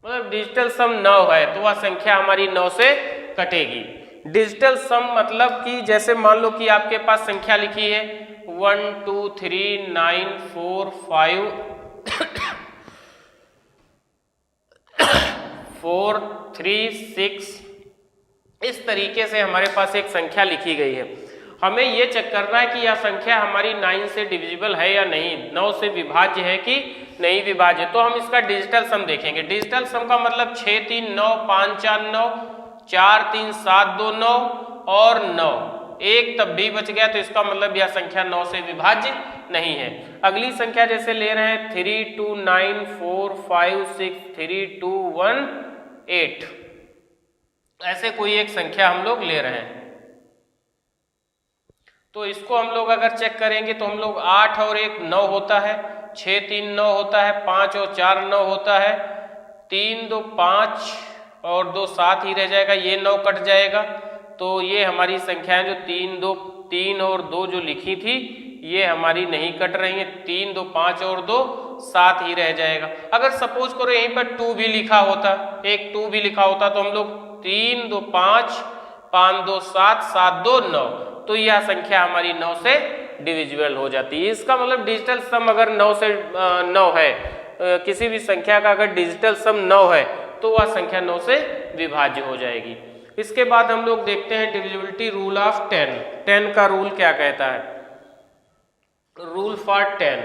मतलब डिजिटल सम 9 है तो वह संख्या हमारी 9 से कटेगी। डिजिटल सम मतलब कि जैसे मान लो कि आपके पास संख्या लिखी है 1 2 3 9 4 5 4 3 6, इस तरीके से हमारे पास एक संख्या लिखी गई है। हमें ये चेक करना है कि यह संख्या हमारी 9 से डिविजिबल है या नहीं, 9 से विभाज्य है कि नहीं विभाज्य। तो हम इसका डिजिटल सम देखेंगे। डिजिटल सम का मतलब 6 3 9 5 4 9 4 3 7 2 9 और 9, एक तब भी बच गया, तो इसका मतलब यह संख्या 9 से विभाज्य नहीं है। अगली संख्या जैसे ले रहे हैं 3 2 9 4 5 6 3 2 1 8, ऐसे कोई एक संख्या हम लोग ले रहे हैं। तो इसको हम लोग अगर चेक करेंगे तो हम लोग 8 और 1 9 होता है, 6 3 9 होता है, 5 और 4 9 होता है, 3 2 5 और 2 7 ही रह जाएगा, ये 9 कट जाएगा। तो ये हमारी संख्याएं जो 3 और 2 जो लिखी थी ये हमारी नहीं कट रही है, 3 2 5 और 2 7 ही रह जाएगा। अगर सपोज करो यहीं पर 2 भी लिखा होता, एक 2 भी लिखा होता तो हम लोग 3 2 5 5 2 7 7 2 9, तो यह संख्या हमारी 9 से डिविजिबल हो जाती है। इसका मतलब डिजिटल सम अगर 9 से 9 है, किसी भी संख्या का अगर डिजिटल सम 9 है तो वह संख्या 9 से विभाज्य हो जाएगी। इसके बाद हम लोग देखते हैं डिविजिबिलिटी रूल ऑफ 10। 10 का रूल क्या कहता है? रूल फॉर 10,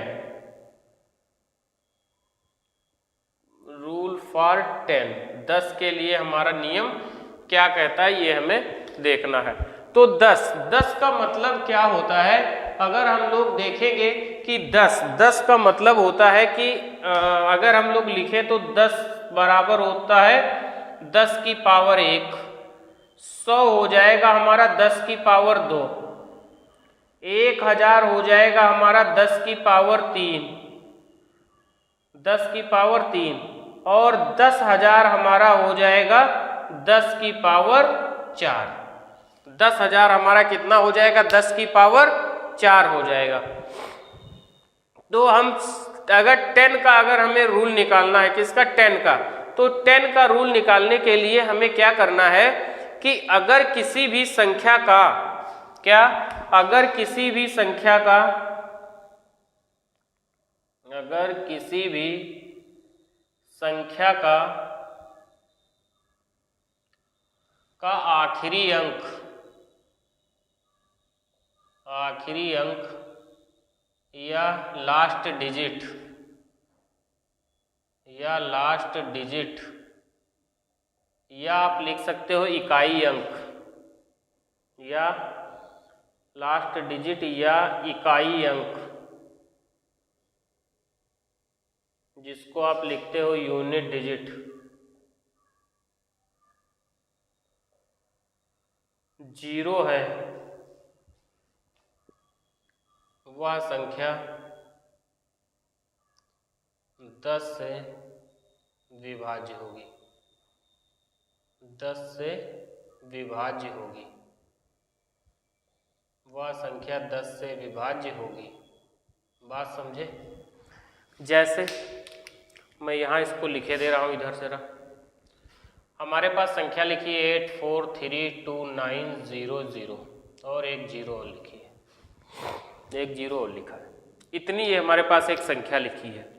रूल फॉर 10, 10 के लिए हमारा नियम क्या कहता है ये हमें देखना है। तो 10 का मतलब क्या होता है? अगर हम लोग देखेंगे कि 10 का मतलब होता है कि अगर हम लोग लिखें तो 10 बराबर होता है 10 की पावर 1, 100 हो जाएगा हमारा 10 की पावर 2, 1000 हो जाएगा हमारा 10 की पावर 3, 10 की पावर 3, और 10,000 हमारा हो जाएगा 10 की पावर 4। 10,000 हमारा कितना हो जाएगा? 10 की पावर 4 हो जाएगा। तो हम अगर 10 का अगर हमें रूल निकालना है, किसका? 10 का। तो 10 का रूल निकालने के लिए हमें क्या करना है कि अगर किसी भी संख्या का अगर किसी भी संख्या का आखिरी अंक या लास्ट डिजिट या आप लिख सकते हो इकाई अंक, या लास्ट डिजिट या इकाई अंक, जिसको आप लिखते हो यूनिट डिजिट, 0 है, वह संख्या 10 से विभाज्य होगी। 10 से विभाज्य होगी, वह संख्या 10 से विभाज्य होगी। बात समझे? जैसे मैं यहाँ इसको लिखे दे रहा हूँ, इधर से रहा, हमारे पास संख्या लिखी है 843290 और एक 0 और लिखी है, एक 0 और लिखा है, इतनी ये हमारे पास एक संख्या लिखी है।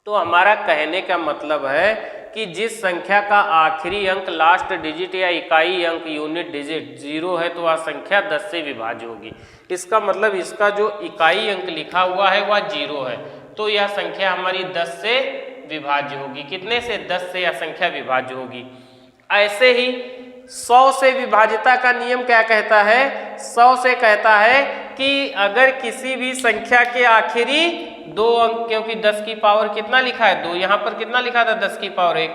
तो हमारा कहने का मतलब है कि जिस संख्या का आखिरी अंक लास्ट डिजिट या इकाई अंक यूनिट डिजिट 0 है तो वह संख्या 10 से विभाज्य होगी। इसका मतलब इसका जो इकाई अंक लिखा हुआ है वह 0 है, तो यह संख्या हमारी 10 से विभाज्य होगी। कितने से? 10 से यह संख्या विभाज्य होगी। ऐसे ही 100 से विभाज्यता का नियम क्या कहता है? 100 से कहता है कि अगर किसी भी संख्या के आखिरी 2 अंक, क्योंकि 10 की पावर कितना लिखा है? 2, यहाँ पर कितना लिखा था? 10 की पावर 1।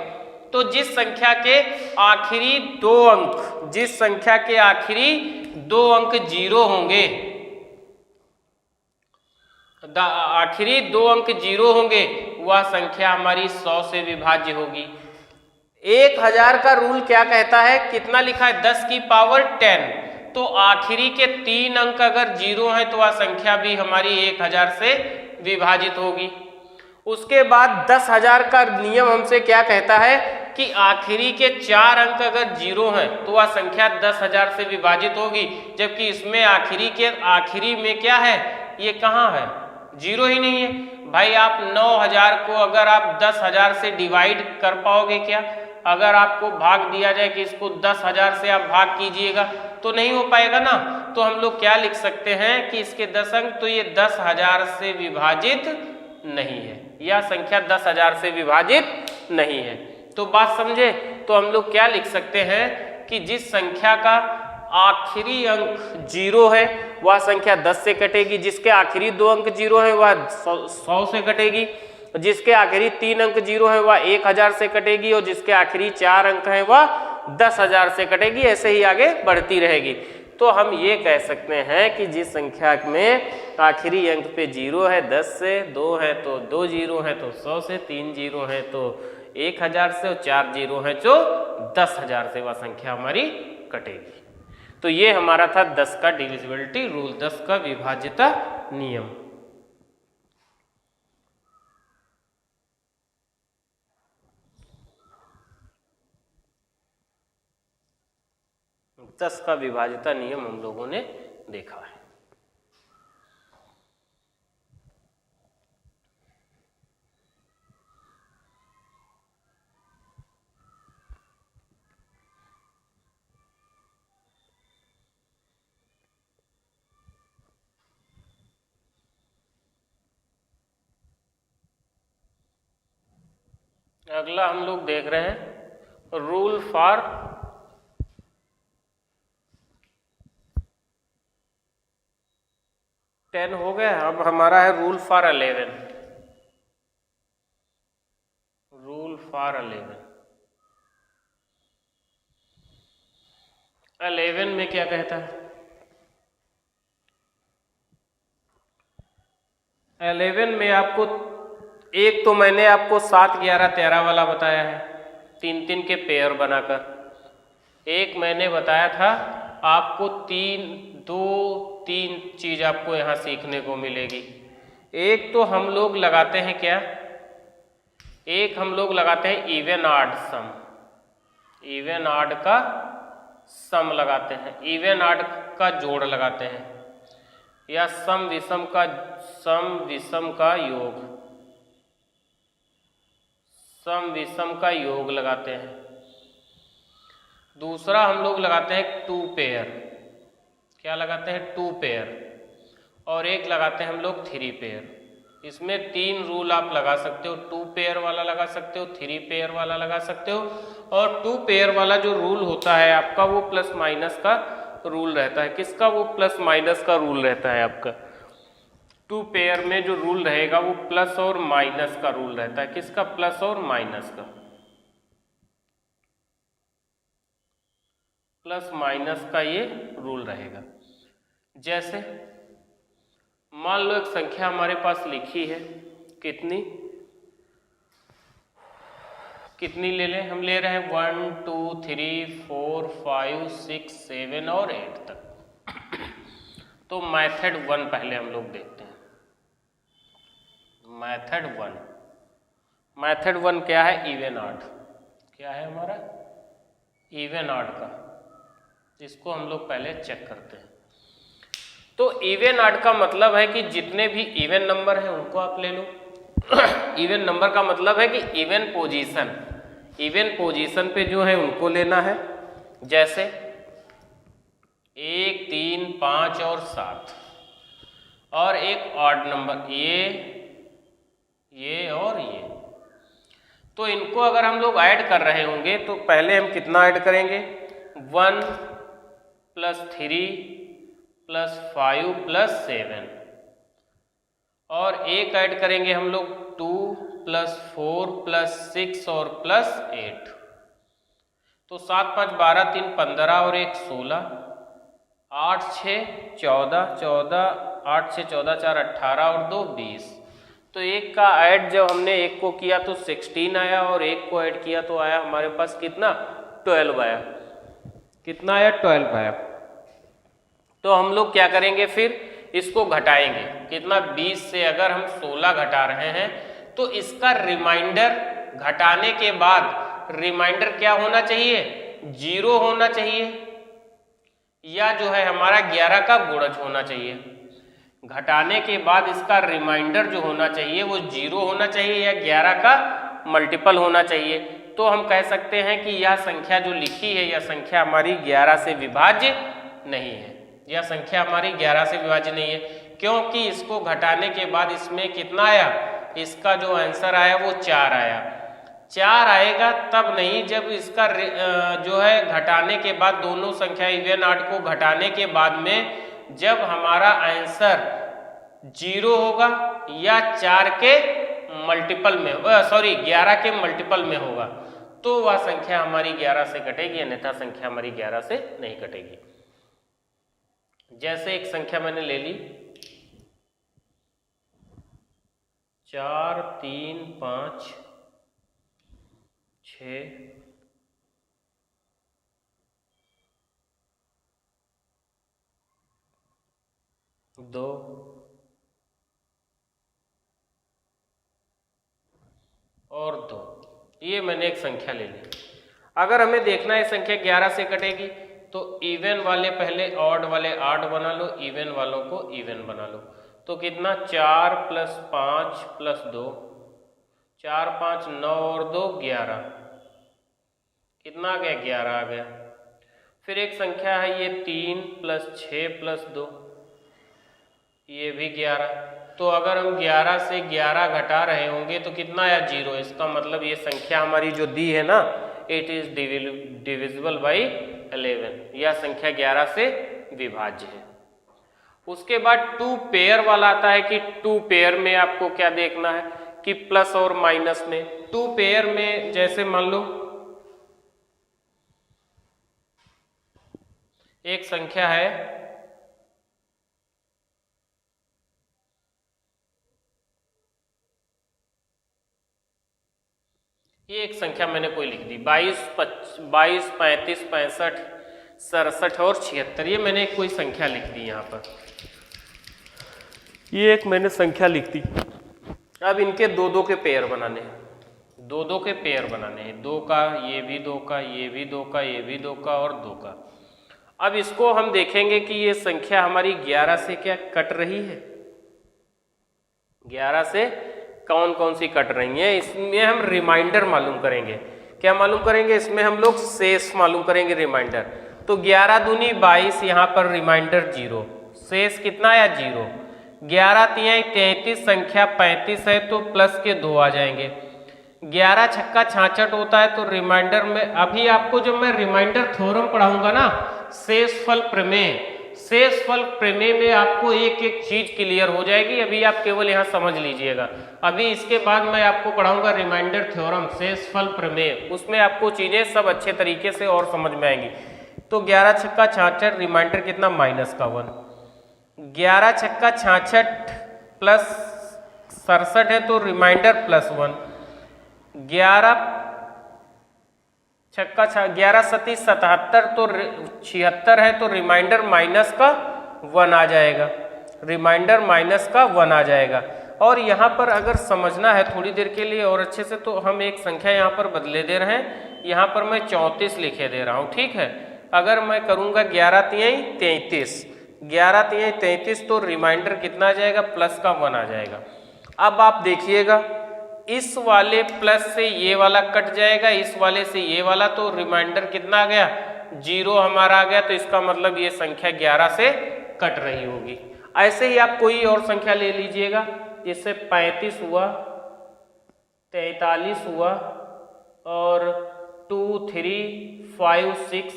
तो जिस संख्या के आखिरी 2 अंक, जिस संख्या के आखिरी 2 अंक 0 होंगे, आखिरी 2 अंक 0 होंगे, वह संख्या हमारी 100 से विभाज्य होगी। 1000 का रूल क्या कहता है? कितना लिखा है? 10 की पावर 10। तो आखिरी के 3 अंक अगर 0 हैं तो वह संख्या भी हमारी 1000 से विभाजित होगी। उसके बाद 10,000 का नियम हमसे क्या कहता है कि आखिरी के 4 अंक अगर 0 हैं तो वह संख्या 10,000 से विभाजित होगी, जबकि इसमें आखिरी में क्या है? ये कहाँ है? 0 ही नहीं है। भाई आप 9,000 को अगर आप 10,000 से डिवाइड कर पाओगे क्या? अगर आपको भाग दिया जाए कि इसको 10,000 से आप भाग कीजिएगा तो नहीं हो पाएगा ना। तो हम लोग क्या लिख सकते हैं कि इसके 10 अंक, तो ये 10,000 से विभाजित नहीं है, यह संख्या 10,000 से विभाजित नहीं है। तो बात समझे? तो हम लोग क्या लिख सकते हैं कि जिस संख्या का आखिरी अंक 0 है वह संख्या 10 से कटेगी, जिसके आखिरी 2 अंक 0 है वह 100 से कटेगी, जिसके आखिरी 3 अंक 0 है वह 1000 से कटेगी, और जिसके आखिरी 4 अंक है वह 10,000 से कटेगी। ऐसे ही आगे बढ़ती रहेगी। तो हम ये कह सकते हैं कि जिस संख्या में आखिरी अंक पे 0 है 10 से, 2 है तो 2 0 है तो 100 से, 3 0 है तो 1000 से, और 4 0 है तो 10,000 से वह संख्या हमारी कटेगी। तो ये हमारा था 10 का डिविजिबिलिटी रूल, 10 का विभाज्यता नियम। दस का विभाज्यता नियम हम लोगों ने देखा है। अगला हम लोग देख रहे हैं रूल फॉर टेन हो गया। अब हमारा है रूल फॉर 11। रूल फॉर 11 में क्या कहता है? 11 में आपको एक तो मैंने आपको 7 11 13 वाला बताया है, 3 के पेयर बनाकर। एक मैंने बताया था आपको 2-3 चीज आपको यहाँ सीखने को मिलेगी। एक तो हम लोग लगाते हैं क्या, एक हम लोग लगाते हैं इवन ऑड सम। इवन ऑड का सम लगाते हैं, इवन ऑड का जोड़ लगाते हैं, या सम विषम का योग, सम विषम का योग लगाते हैं। दूसरा हम लोग लगाते हैं 2 पेयर। क्या लगाते हैं? 2 पेयर। और एक लगाते हैं हम लोग 3 पेयर। इसमें 3 रूल आप लगा सकते हो। 2 पेयर वाला लगा सकते हो, 3 पेयर वाला लगा सकते हो, और 2 पेयर वाला जो रूल होता है आपका वो प्लस माइनस का रूल रहता है। किसका? वो प्लस माइनस का रूल रहता है आपका। 2 पेयर में जो रूल रहेगा वो प्लस और माइनस का रूल रहता है। किसका? प्लस और माइनस का। प्लस माइनस का ये रूल रहेगा। जैसे मान लो एक संख्या हमारे पास लिखी है, कितनी ले लें? हम ले रहे हैं 1 2 3 4 5 6 7 और 8 तक। तो मेथड 1 पहले हम लोग देखते हैं। मेथड 1 क्या है? Even odd. क्या है हमारा? इवन ऑड का। इसको हम लोग पहले चेक करते हैं। तो इवन ऑड का मतलब है कि जितने भी इवन नंबर हैं उनको आप ले लो। इवन नंबर का मतलब है कि इवन पोजीशन पे जो है उनको लेना है। जैसे 1 3 5 और 7, और एक ऑड नंबर ये और ये। तो इनको अगर हम लोग ऐड कर रहे होंगे तो पहले हम कितना ऐड करेंगे? 1 + 3 + 5 + 7, और एक ऐड करेंगे हम लोग 2 + 4 + 6 और +8। तो 7 5 12 3 15 और 1 16, 8 6 14, 8 6 14 4 18 और 2 20। तो एक का ऐड जब हमने एक को किया तो 16 आया, और एक को ऐड किया तो आया हमारे पास कितना? 12 आया। कितना आया? 12 आया। तो हम लोग क्या करेंगे फिर? इसको घटाएंगे। कितना? 20 से अगर हम 16 घटा रहे हैं तो इसका रिमाइंडर घटाने के बाद रिमाइंडर क्या होना चाहिए? 0 होना चाहिए, या जो है हमारा 11 का गुणज होना चाहिए। घटाने के बाद इसका रिमाइंडर जो होना चाहिए वो 0 होना चाहिए, या 11 का मल्टीपल होना चाहिए। तो हम कह सकते हैं कि यह संख्या जो लिखी है यह संख्या हमारी 11 से विभाज्य नहीं है। यह संख्या हमारी 11 से विभाज्य नहीं है, क्योंकि इसको घटाने के बाद इसमें कितना आया? इसका जो आंसर आया वो 4 आया। 4 आएगा तब नहीं, जब इसका जो है घटाने के बाद, दोनों संख्या इवन ऑड को घटाने के बाद में जब हमारा आंसर 0 होगा या 4 के मल्टीपल में, सॉरी 11 के मल्टीपल में होगा, तो वह संख्या हमारी 11 से कटेगी, अन्यथा संख्या हमारी 11 से नहीं कटेगी। जैसे एक संख्या मैंने ले ली 4 3 5 6 2 और 2, ये मैंने एक संख्या ले ली। अगर हमें देखना है संख्या 11 से कटेगी तो इवन वाले पहले ऑड वाले ऑड बना लो, इवन वालों को इवन बना लो। तो कितना 4 + 5 + 2, 4 5 9 और 2 11, कितना आ गया 11 आ गया। फिर एक संख्या है ये 3 + 6 + 2, ये भी 11। तो अगर हम 11 से 11 घटा रहे होंगे तो कितना आया 0, इसका मतलब ये संख्या हमारी जो दी है ना, इट इज डिविजिबल बाई 11, यह संख्या 11 से विभाज्य है। उसके बाद 2 पेयर वाला आता है कि 2 पेयर में आपको क्या देखना है कि प्लस और माइनस में। 2 पेयर में जैसे मान लो एक संख्या है ये एक संख्या मैंने कोई लिख दी 22 35 65 67 और 76, ये मैंने कोई संख्या लिख दी यहाँ पर, ये एक मैंने संख्या लिख दी। अब इनके 2-2 के पेयर बनाने हैं, 2-2 के पेयर बनाने हैं, 2 का, ये भी 2 का, ये भी 2 का, ये भी 2 का और 2 का। अब इसको हम देखेंगे कि ये संख्या हमारी 11 से क्या कट रही है, 11 से कौन कौन सी कट रही है। इसमें हम रिमाइंडर मालूम करेंगे। क्या मालूम करेंगे? इसमें हम लोग शेष मालूम करेंगे, रिमाइंडर। तो 11 दूनी 22, यहाँ पर रिमाइंडर 0, शेष कितना आया 0। 11 तिहाई 33, संख्या 35 है तो प्लस के 2 आ जाएंगे। 11 छक्का 66 होता है तो रिमाइंडर में, अभी आपको जब मैं रिमाइंडर थ्योरम पढ़ाऊंगा ना, शेषफल प्रमेय, शेषफल प्रमेय में आपको एक एक चीज क्लियर हो जाएगी। अभी आप केवल यहाँ समझ लीजिएगा। अभी इसके बाद मैं आपको पढ़ाऊंगा रिमाइंडर थ्योरम, शेषफल प्रमेय, उसमें आपको चीजें सब अच्छे तरीके से और समझ में आएंगी। तो 11 छक्का 66, रिमाइंडर कितना -1, 11 छक्का 66 प्लस 67 है तो रिमाइंडर +1, 11 छक्का 11 सती 77 तो 76 है तो रिमाइंडर -1 आ जाएगा, रिमाइंडर -1 आ जाएगा। और यहाँ पर अगर समझना है थोड़ी देर के लिए और अच्छे से, तो हम एक संख्या यहाँ पर बदले दे रहे हैं, यहाँ पर मैं 34 लिखे दे रहा हूँ, ठीक है। अगर मैं करूँगा 11 तिहाई 33, 11 तिहाई 33 तो रिमाइंडर कितना आ जाएगा, +1 आ जाएगा। अब आप देखिएगा इस वाले प्लस से ये वाला कट जाएगा, इस वाले से ये वाला, तो रिमाइंडर कितना आ गया 0 हमारा आ गया। तो इसका मतलब ये संख्या 11 से कट रही होगी। ऐसे ही आप कोई और संख्या ले लीजिएगा, जैसे 35 हुआ, 43 हुआ और 2 3 5 6,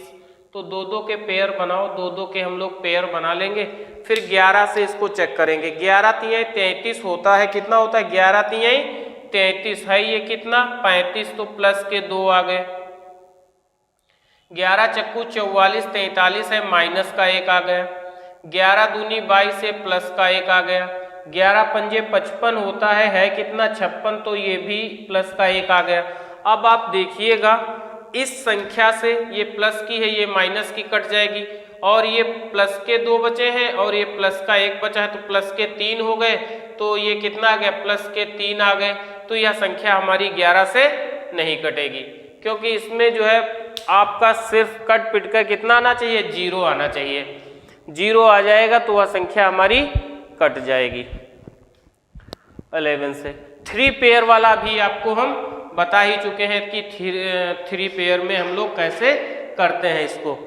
तो 2-2 के पेयर बनाओ, 2-2 के हम लोग पेयर बना लेंगे। फिर 11 से इसको चेक करेंगे, 11 तिहाई 33 होता है, कितना होता है 11 तिहाई 33 है, ये कितना 35 तो प्लस के 2 आ गए। 11 चक्कू 44, 43 है, -1 आ गया। 11 दूनी 22 है, +1 आ गया। 11 पंजे 55 होता है कितना 56, तो ये भी +1 आ गया। अब आप देखिएगा इस संख्या से ये प्लस की है, ये माइनस की कट जाएगी, और ये प्लस के 2 बचे हैं और ये प्लस का 1 बचा है, तो प्लस के 3 हो गए, तो ये कितना आ गया +3 आ गए। तो यह संख्या हमारी 11 से नहीं कटेगी, क्योंकि इसमें जो है आपका सिर्फ कट पिट कर कितना आना चाहिए 0 आना चाहिए। 0 आ जाएगा तो वह संख्या हमारी कट जाएगी 11 से। 3 पेयर वाला भी आपको हम बता ही चुके हैं कि 3 पेयर में हम लोग कैसे करते हैं इसको।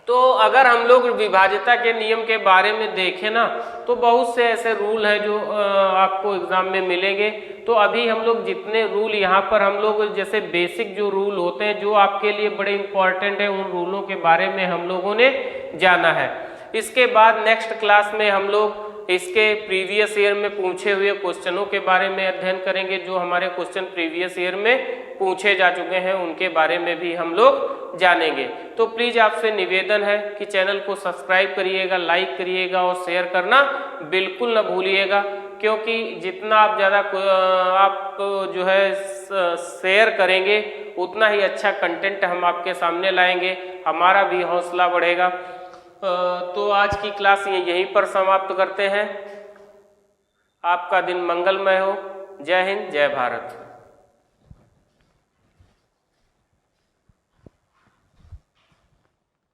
तो अगर हम लोग विभाज्यता के नियम के बारे में देखें ना, तो बहुत से ऐसे रूल हैं जो आपको एग्जाम में मिलेंगे, तो अभी हम लोग जितने रूल यहाँ पर हम लोग जैसे बेसिक जो रूल होते हैं जो आपके लिए बड़े इंपॉर्टेंट है, उन रूलों के बारे में हम लोगों ने जाना है। इसके बाद नेक्स्ट क्लास में हम लोग इसके प्रीवियस ईयर में पूछे हुए क्वेश्चनों के बारे में अध्ययन करेंगे। जो हमारे क्वेश्चन प्रीवियस ईयर में पूछे जा चुके हैं उनके बारे में भी हम लोग जानेंगे। तो प्लीज आपसे निवेदन है कि चैनल को सब्सक्राइब करिएगा, लाइक करिएगा और शेयर करना बिल्कुल न भूलिएगा, क्योंकि जितना आप ज़्यादा आप जो है शेयर करेंगे उतना ही अच्छा कंटेंट हम आपके सामने लाएंगे, हमारा भी हौसला बढ़ेगा। तो आज की क्लास यहीं पर समाप्त करते हैं। आपका दिन मंगलमय हो। जय हिंद, जय भारत।